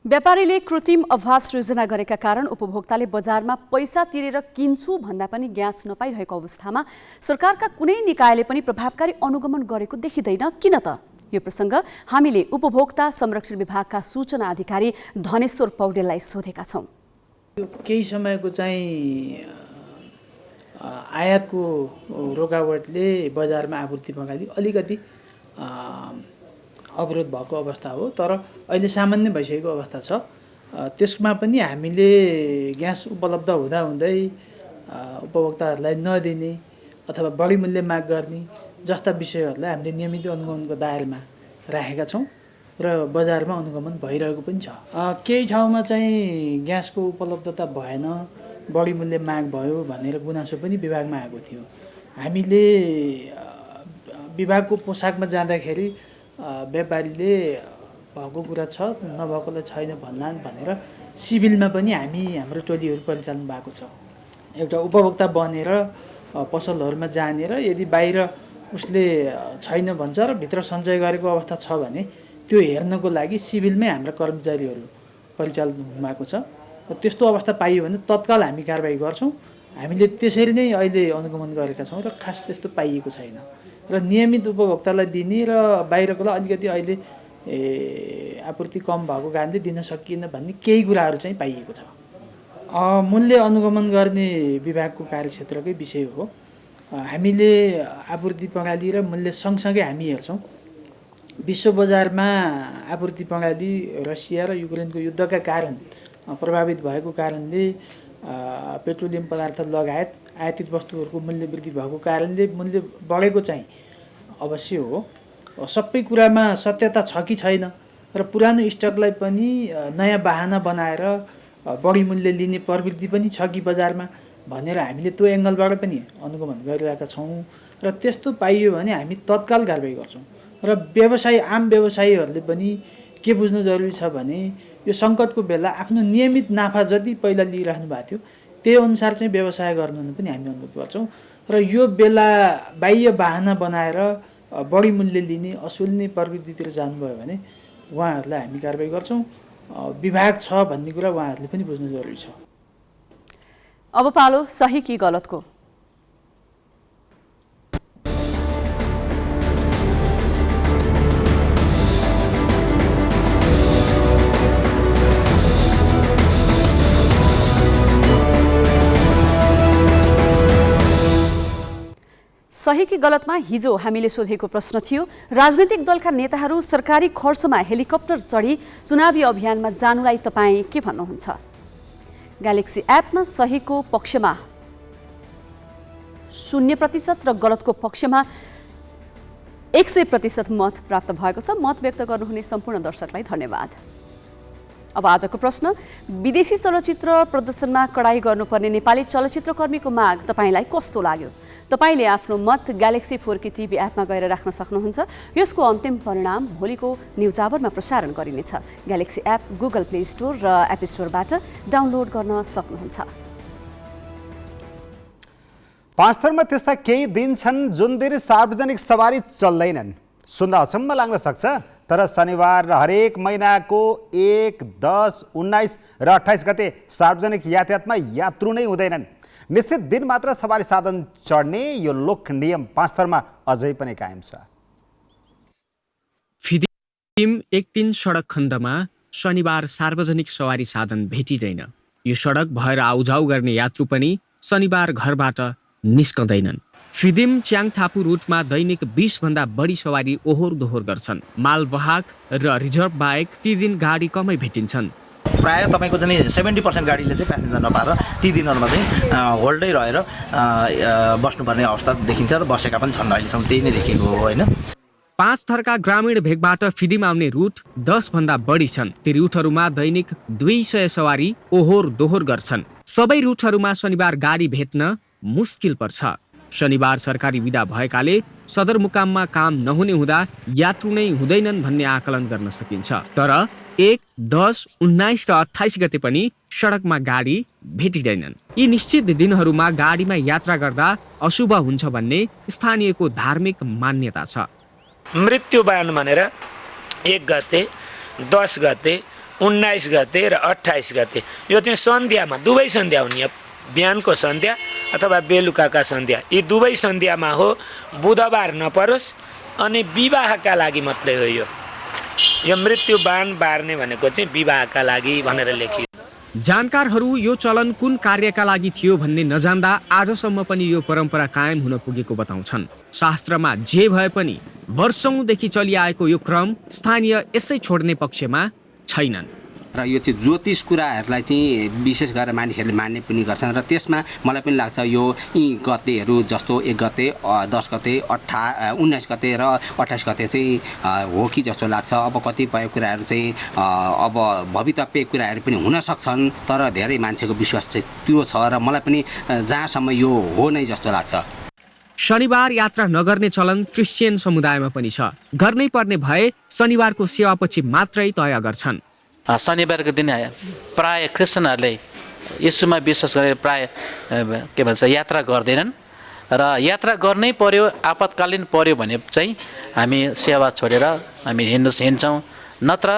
व्यापारीले कृत्रिम अभाव सृजना गरेका कारण उपभोक्ताले बजारमा पैसा तिरेर किन्छु भन्दा पनि ग्यास नपाइरहेको अवस्थामा सरकारका कुनै निकायले पनि प्रभावकारी अनुगमन गरेको देखिँदैन। किन त? यो प्रसङ्ग हामीले उपभोक्ता संरक्षण विभागका सूचना अधिकारी धनेश्वर पौडेललाई सोधेका छौँ। केही समयको चाहिँ आयातको रोकावटले बजारमा आपूर्ति प्रणाली अलिकति अवरोध भएको अवस्था हो, तर अहिले सामान्य भइसकेको अवस्था छ। त्यसमा पनि हामीले ग्यास उपलब्ध हुँदाहुँदै उपभोक्ताहरूलाई नदिने अथवा बढी मूल्य माग गर्ने जस्ता विषयहरूलाई हामीले नियमित अनुगमनको दायरामा राखेका छौँ र बजारमा अनुगमन भइरहेको पनि छ। केही ठाउँमा चाहिँ ग्यासको उपलब्धता भएन, बढी मूल्य माग भयो भनेर गुनासो पनि विभागमा आएको थियो। हामीले विभागको पोसाकमा जाँदाखेरि व्यापारीले भएको कुरा छ, नभएकोलाई छैन भन्लान् भनेर सिभिलमा पनि हाम्रो टोलीहरू परिचालन भएको छ। एउटा उपभोक्ता बनेर पसलहरूमा जानेर यदि बाहिर उसले छैन भन्छ र भित्र सञ्चय गरेको अवस्था छ भने त्यो हेर्नको लागि सिभिलमै हाम्रा कर्मचारीहरू परिचालन हुनुभएको छ। त्यस्तो अवस्था पाइयो भने तत्काल हामी कारबाही गर्छौँ। हामीले त्यसरी नै अहिले अनुगमन गरेका छौँ र खास त्यस्तो पाइएको छैन र नियमित उपभोक्तालाई दिने र बाहिरकोलाई अलिकति अहिले आपूर्ति कम भएको कारणले दिन सकिएन भन्ने केही कुराहरू चाहिँ पाइएको छ। मूल्य अनुगमन गर्ने विभागको कार्यक्षेत्रकै विषय हो। हामीले आपूर्ति प्रणाली र मूल्य सँगसँगै हामी हेर्छौँ। विश्व बजारमा आपूर्ति प्रणाली रसिया र युक्रेनको युद्धका कारण प्रभावित भएको कारणले पेट्रोलियम पदार्थ लगायत आयातित वस्तुहरूको मूल्य वृद्धि भएको कारणले मूल्य बढेको चाहिँ अवश्य हो। सबै कुरामा सत्यता छ कि छैन र पुरानो स्टकलाई पनि नयाँ बहाना बनाएर बढी मूल्य लिने प्रवृत्ति पनि छ कि बजारमा भनेर हामीले त्यो एङ्गलबाट पनि अनुगमन गरिरहेका छौँ र त्यस्तो पाइयो भने हामी तत्काल कारबाही गर्छौँ र आम व्यवसायीहरूले पनि के बुझ्नु जरुरी छ भने यो सङ्कटको बेला आफ्नो नियमित नाफा जति पहिला लिइराख्नु भएको थियो त्यही अनुसार चाहिँ व्यवसाय गर्नु पनि हामी अनुरोध गर्छौँ र यो बेला बाह्य बाहना बनाएर बढी मूल्य लिने असुल्ने प्रवृत्तितिर जानुभयो भने उहाँहरूलाई हामी कारबाही गर्छौँ। विभाग छ भन्ने कुरा उहाँहरूले पनि बुझ्नु जरुरी छ। अब पालो सही कि गलतको। सही कि गलतमा हिजो हामीले सोधेको प्रश्न थियो, राजनीतिक दलका नेताहरू सरकारी खर्चमा हेलिकप्टर चढी चुनावी अभियानमा जानुलाई तपाईँ के भन्नुहुन्छ? ग्यालेक्सी एपमा सहीको पक्षमा 0% र गलतको पक्षमा 100% मत प्राप्त भएको छ। मत व्यक्त गर्नुहुने सम्पूर्ण दर्शकलाई धन्यवाद। अब आजको प्रश्न, विदेशी चलचित्र प्रदर्शनमा कडाई गर्नुपर्ने नेपाली चलचित्रकर्मीको माग तपाईलाई कस्तो लाग्यो? तपाईले आफ्नो मत ग्यालेक्सी 4K टिभी एपमा गएर राख्न सक्नुहुन्छ। यसको अन्तिम परिणाम भोलिको न्युज आवरमा प्रसारण गरिनेछ। Galaxy app Google play store र एप स्टोरबाट डाउनलोड गर्न सक्नुहुन्छ। पाँचथरमा त्यस्ता केही दिन छन् जुन दिन सार्वजनिक सवारी चल्दैनन्। सुन्दा अचम्म लाग्न सक्छ, तर शनिबार र हरेक महिनाको 1, 10, 19 र 28 गते सार्वजनिक यातायातमा यात्रु नै हुँदैनन्। निश्चित दिन मात्र सवारी साधन चढ्ने यो लोक नियम पाँचथरमा अझै पनि कायम छ। फिदिम 1-3 सडक खण्डमा शनिबार सार्वजनिक सवारी साधन भेटिँदैन। यो सडक भएर आउजाउ गर्ने यात्रु पनि शनिबार घरबाट निस्कँदैनन्। फिदिम च्याङथापु रुटमा दैनिक 20 भन्दा बढी सवारी ओहोर दोहोर गर्छन्। मालवाहक र रिजर्भ बाहेक ती दिन गाडी कमै भेटिन्छन्। प्रायः तपाईँको चाहिँ 70% गाडीले चाहिँ प्यासेन्जर नपाएर ती दिनहरूमा चाहिँ होल्डै रहेर बस्नुपर्ने अवस्था देखिन्छ र बसेका पनि छन्। अहिलेसम्म त्यही नै देखिएको हो होइन। पाँचथरका ग्रामीण भेगबाट फिदिम आउने रुट 10 भन्दा बढी छन्। ती रुटहरूमा दैनिक 200 सवारी ओहोर दोहोर गर्छन्। सबै रुटहरूमा शनिबार गाडी भेट्न मुस्किल पर्छ। शनिबार सरकारी बिदा भएकाले सदरमुकाममा काम नहुने हुँदा यात्रु नै हुँदैनन् भन्ने आकलन गर्न सकिन्छ। तर 1, 10, 19 र 28 गते पनि सडकमा गाडी भेटिँदैनन्। यी निश्चित दिनहरूमा गाडीमा यात्रा गर्दा अशुभ हुन्छ भन्ने स्थानीयको धार्मिक मान्यता छ। मृत्युबान भनेर 1 गते, 10 गते, 19 गते र 28 गते यो चाहिँ सन्ध्यामा दुवै सन्ध्या हुने, बिहानको सन्ध्या अथवा बेलुकाका सन्ध्या, यी दुवै सन्ध्यामा हो। बुधबार नपरोस् अनि विवाहका लागि मात्रै हो। यो मृत्युबान बार्ने भनेको चाहिँ विवाहका लागि भनेर लेखियो। जानकारहरू यो चलन कुन कार्यका लागि थियो भन्ने नजान्दा आजसम्म पनि यो परम्परा कायम हुन पुगेको बताउँछन्। शास्त्रमा जे भए पनि वर्षौंदेखि चलिआएको यो क्रम स्थानीय यसै छोड्ने पक्षमा छैनन्। र यो चाहिँ ज्योतिष कुराहरूलाई चाहिँ विशेष गरेर मानिसहरूले मान्ने पनि गर्छन् र त्यसमा मलाई पनि लाग्छ यो यी गतेहरू जस्तो 1 गते, 10 गते, 19 गते र 28 गते चाहिँ हो कि जस्तो लाग्छ। अब कतिपय कुराहरू चाहिँ अब भवितव्य कुराहरू पनि हुन सक्छन्, तर धेरै मान्छेको विश्वास चाहिँ त्यो छ र मलाई पनि जहाँसम्म यो हो नै जस्तो लाग्छ। शनिबार यात्रा नगर्ने चलन क्रिस्चियन समुदायमा पनि छ। गर्नै पर्ने भए शनिबारको सेवापछि मात्रै तय गर्छन्। शनिबारको दिन प्राय क्रिस्चियनहरूले यीशुमा विश्वास गरेर प्राय के भन्छ यात्रा गर्दैनन् र यात्रा गर्नै पर्यो, आपतकालीन पर्यो भने चाहिँ हामी सेवा छोडेर हामी हिँड्छौँ। नत्र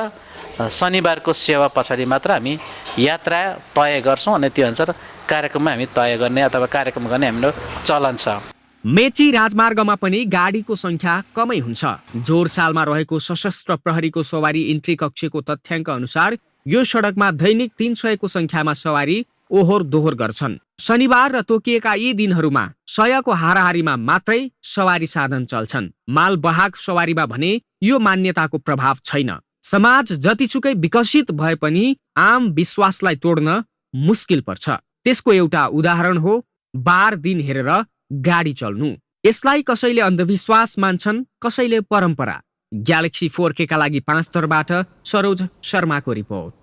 शनिबारको सेवा पछाडि मात्र हामी यात्रा तय गर्छौँ अनि त्यो अनुसार कार्यक्रममा हामी तय गर्ने अथवा कार्यक्रम गर्ने हाम्रो चलन छ। मेची राजमार्गमा पनि गाडीको संख्या कमै हुन्छ। जोरसालमा रहेको सशस्त्र प्रहरीको सवारी इन्ट्री कक्षको तथ्याङ्क अनुसार यो सडकमा दैनिक 300 को संख्यामा सवारी ओहोर दोहोर गर्छन्। शनिबार र तोकिएका यी दिनहरूमा 100 को हाराहारीमा मात्रै सवारी साधन चल्छन्। मालवाहक सवारीमा भने यो मान्यताको प्रभाव छैन। समाज जतिसुकै विकसित भए पनि आम विश्वासलाई तोड्न मुस्किल पर्छ। त्यसको एउटा उदाहरण हो बार दिन हेरेर गाडी चल्नु। यसलाई कसैले अन्धविश्वास मान्छन्, कसैले परम्परा। ग्यालेक्सी 4K का लागि 5 थरबाट सरोज शर्माको रिपोर्ट।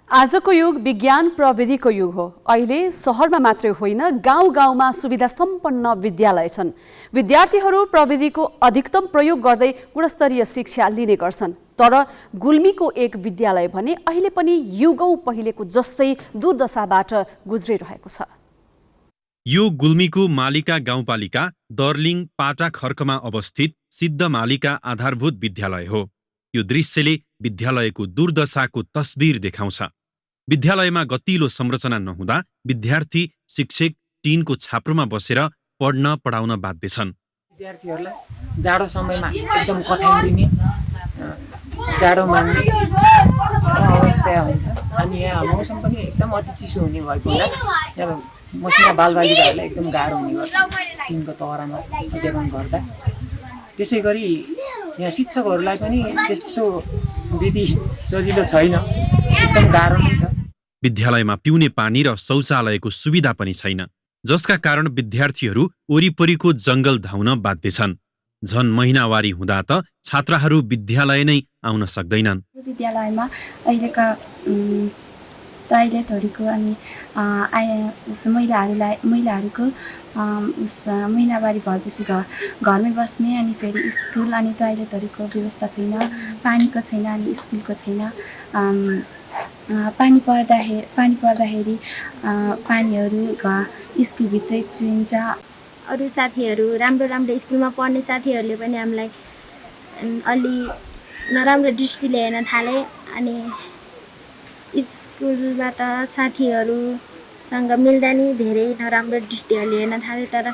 5 थरमा 1 गते 2023 आजको युग विज्ञान प्रविधिको युग हो। अहिले सहरमा मात्रै होइन, गाउँ गाउँमा सुविधा सम्पन्न विद्यालय छन्। विद्यार्थीहरू प्रविधिको अधिकतम प्रयोग गर्दै गुणस्तरीय शिक्षा लिने गर्छन्। तर गुल्मीको एक विद्यालय भने अहिले पनि युगौं पहिलेको जस्तै दुर्दशाबाट गुज्रिरहेको छ। यो गुल्मीको मालिका गाउँपालिका दर्लिङ पाटा खर्कमा अवस्थित सिद्ध मालिका आधारभूत विद्यालय हो। यो दृश्यले विद्यालयको दुर्दशाको तस्बिर देखाउँछ। विद्यालयमा गतिलो संरचना नहुँदा विद्यार्थी शिक्षक टिनको छाप्रोमा बसेर पढ्न पढाउन बाध्य छन्। विद्यार्थीहरूलाई जाडो समयमा एकदम कठ्याइने जाडो मान्ने अवस्था हुन्छ अनि यहाँ मौसम पनि एकदम अति चिसो हुने भएको हुँदा यहाँ मसिना बालबालिकाहरूलाई एकदम गाह्रो हुने गर्छ टिनको तहरामा अध्यापन गर्दा। त्यसै गरी यहाँ शिक्षकहरूलाई पनि त्यस्तो विधि सजिलो छैन, एकदम गाह्रो नै छ। विद्यालयमा पिउने पानी र शौचालयको सुविधा पनि छैन, जसका कारण विद्यार्थीहरू वरिपरिको जंगल धाउन बाध्य छन्। झन महिनावारी हुँदा त छात्राहरू विद्यालय नै आउन सक्दैनन्। विद्यालयमा अहिलेका टोयलेटहरूको अनि महिलाहरूको महिनावारी भएपछि घरमै बस्ने अनि फेरि स्कुल अनि टोयलेटहरूको व्यवस्था छैन, पानीको छैन अनि स्कुलको छैन। पानी पर्दाखेरि पानीहरू स्कुलभित्रै चुहिन्छ। अरू साथीहरू राम्रो स्कुलमा पढ्ने साथीहरूले पनि हामीलाई अलि नराम्रो दृष्टिले हेर्न थाले अनि स्कुलबाट साथीहरूसँग मिल्दा नि धेरै नराम्रो दृष्टिहरूले हेर्न थाले। तर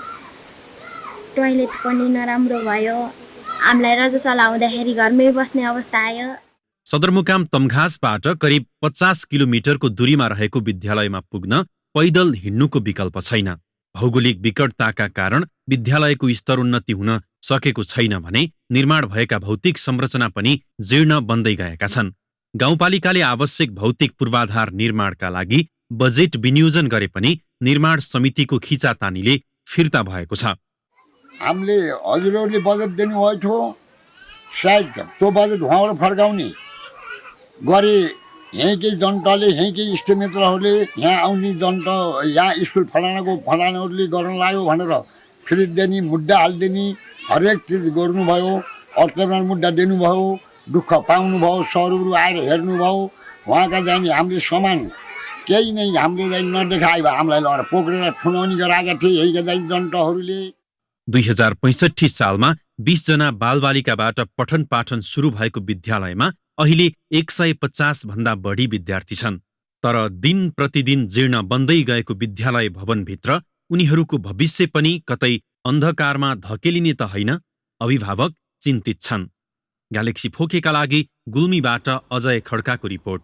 टोयलेट पनि नराम्रो भयो, हामीलाई रजसला हुँदाखेरि घरमै बस्ने अवस्था आयो। सदरमुकाम तमघासबाट करिब 50 किलोमिटरको दूरीमा रहेको विद्यालयमा पुग्न पैदल हिँड्नुको विकल्प छैन। भौगोलिक विकटताका कारण विद्यालयको स्तरोन्नति हुन सकेको छैन भने निर्माण भएका भौतिक संरचना पनि जीर्ण बन्दै गएका छन्। गाउँपालिकाले आवश्यक भौतिक पूर्वाधार निर्माणका लागि बजेट विनियोजन गरे पनि निर्माण समितिको खिचातानीले फिर्ता भएको छ। हामीले हजुरहरूले बजेट दिनुभएको थियो, सायद त्यो बजेट उहाँबाट फर्काउने गरे। यहीँकै जनताले यहीँकै इष्टमित्रहरूले यहाँ आउने जनता यहाँ स्कुल फलानाहरूले गर्न लाग्यो भनेर फेरि दिने, मुद्दा हालिदिने, हरेक चिज गर्नुभयो। अर्थमा मुद्दा दिनुभयो, दुःख पाउनुभयो, सरहरू आएर हेर्नुभयो। उहाँका जाने हामीले सामान केही नै हामीले चाहिँ नदेखायो, हामीलाई लगेर पोखरेर थुनाउने गराएका थिए यहीँका चाहिँ जनताहरूले। 2065 सालमा 20 जना बालबालिकाबाट पठन पाठन सुरु भएको विद्यालयमा अहिले 150 भन्दा बढी विद्यार्थी छन्। तर दिन प्रतिदिन जीर्ण बन्दै गएको विद्यालय भवनभित्र उनीहरूको भविष्य पनि कतै अन्धकारमा धकेलिने त होइन, अभिभावक चिन्तित छन्। ग्यालेक्सी फोकेका लागि गुल्मीबाट अजय खड्काको रिपोर्ट।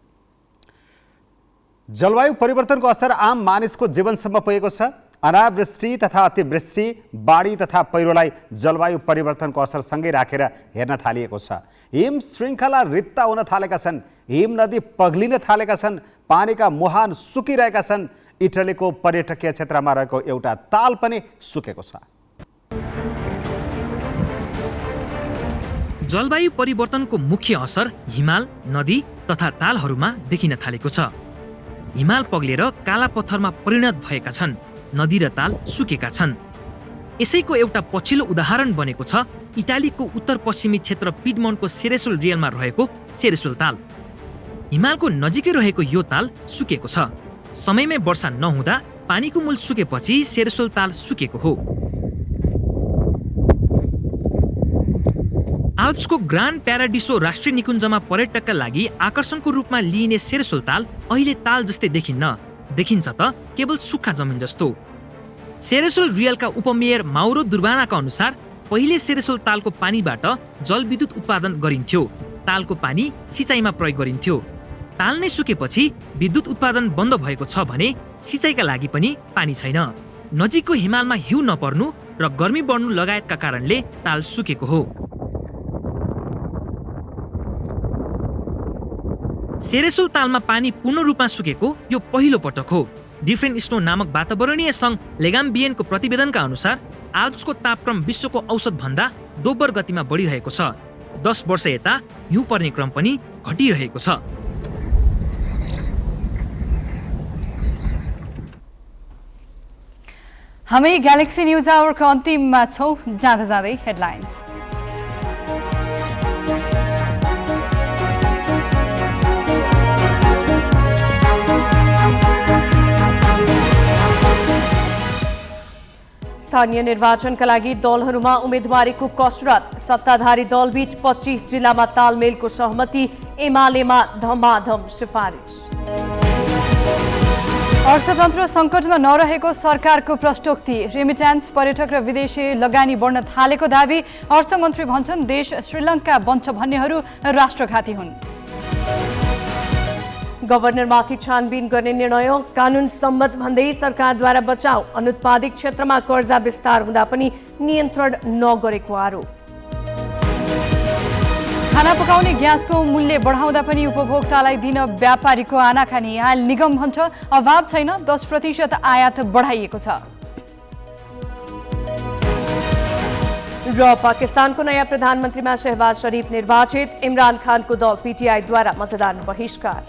जलवायु परिवर्तनको असर आम मानिसको जीवनसम्म पुगेको छ। अनावृष्टि तथा अतिवृष्टि, बाढी तथा पहिरोलाई जलवायु परिवर्तनको असरसँगै राखेर हेर्न थालिएको छ। हिम श्रृङ्खला रित्ता हुन थालेका छन्, हिम नदी पग्लिन थालेका छन्, पानीका मुहान सुकिरहेका छन्। इटलीको पर्यटकीय क्षेत्रमा रहेको एउटा ताल पनि सुकेको छ। जलवायु परिवर्तनको मुख्य असर हिमाल, नदी तथा तालहरूमा देखिन थालेको छ। हिमाल पग्लेर काला पत्थरमा परिणत भएका छन्, नदी र ताल सुकेका छन्। यसैको एउटा पछिल्लो उदाहरण बनेको छ इटालीको उत्तर पश्चिमी क्षेत्र पिडमोन्टको सेरेसोल रियलमा रहेको सेरेसोल ताल। हिमालको नजिकै रहेको यो ताल सुकेको छ। समयमै वर्षा नहुँदा पानीको मूल सुकेपछि सेरेसोल ताल सुकेको हो। आल्प्सको ग्रान्ड प्याराडिसो राष्ट्रिय निकुञ्जमा पर्यटकका लागि आकर्षणको रूपमा लिइने सेरेसोल ताल अहिले ताल जस्तै देखिन्न, देखिन्छ त केवल सुक्खा जमिन जस्तो। सेरेसोल रियलका उपमेयर माउरो दुर्बानाका अनुसार पहिले सेरेसोल तालको पानीबाट जलविद्युत उत्पादन गरिन्थ्यो, तालको पानी सिँचाइमा प्रयोग गरिन्थ्यो। ताल नै सुकेपछि विद्युत उत्पादन बन्द भएको छ भने सिँचाइका लागि पनि पानी छैन। नजिकको हिमालमा हिउँ नपर्नु र गर्मी बढ्नु लगायतका कारणले ताल सुकेको हो। सेरेसोल तालमा पानी पूर्ण रूपमा सुकेको यो पहिलो पटक हो। डिफ्रेन्ट स्नो नामक वातावरणीय सङ्घ लेगाम्बियनको प्रतिवेदनका अनुसार आल्प्सको तापक्रम विश्वको औसत भन्दा दोब्बर गतिमा बढिरहेको छ। 10 वर्ष यता हिउँ पर्ने क्रम पनि घटिरहेको छ। हामी ग्यालेक्सी न्युज आवरको अन्तिममा छौँ। जाँदा जाँदै हेडलाइन्स। स्थानीय निर्वाचनका लागि दलहरूमा उम्मेदवारीको कसरत। सत्ताधारी दलबीच 25 जिल्लामा तालमेलको सहमति। एमालेमा धमाधम सिफारिस। अर्थतन्त्र सङ्कटमा नरहेको सरकारको प्रष्टोक्ति। रेमिट्यान्स पर्यटक र विदेशी लगानी बढ्न थालेको दावी। अर्थमन्त्री भन्छन् देश श्रीलङ्का बन्छ भन्नेहरू राष्ट्रघाती हुन्। गभर्नरमाथि छानबिन गर्ने निर्णय कानुन सम्मत भन्दै सरकारद्वारा बचाउ। अनुत्पादित क्षेत्रमा कर्जा विस्तार हुँदा पनि नियन्त्रण नगरेको आरोप। खाना पकाउने ग्यासको मूल्य बढाउँदा पनि उपभोक्तालाई दिन व्यापारीको आनाकानी। हाल निगम भन्छ अभाव छैन, 10% आयात बढाइएको छ। र पाकिस्तानको नयाँ प्रधानमन्त्रीमा शहबाज शरीफ निर्वाचित। इमरान खानको दल पीटीआईद्वारा मतदान बहिष्कार।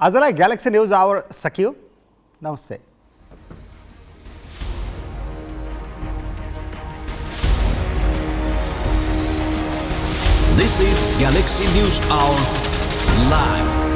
आजलाई ग्यालेक्सी न्युज आवर सकियो। नमस्ते। This is Galaxy News Hour Live.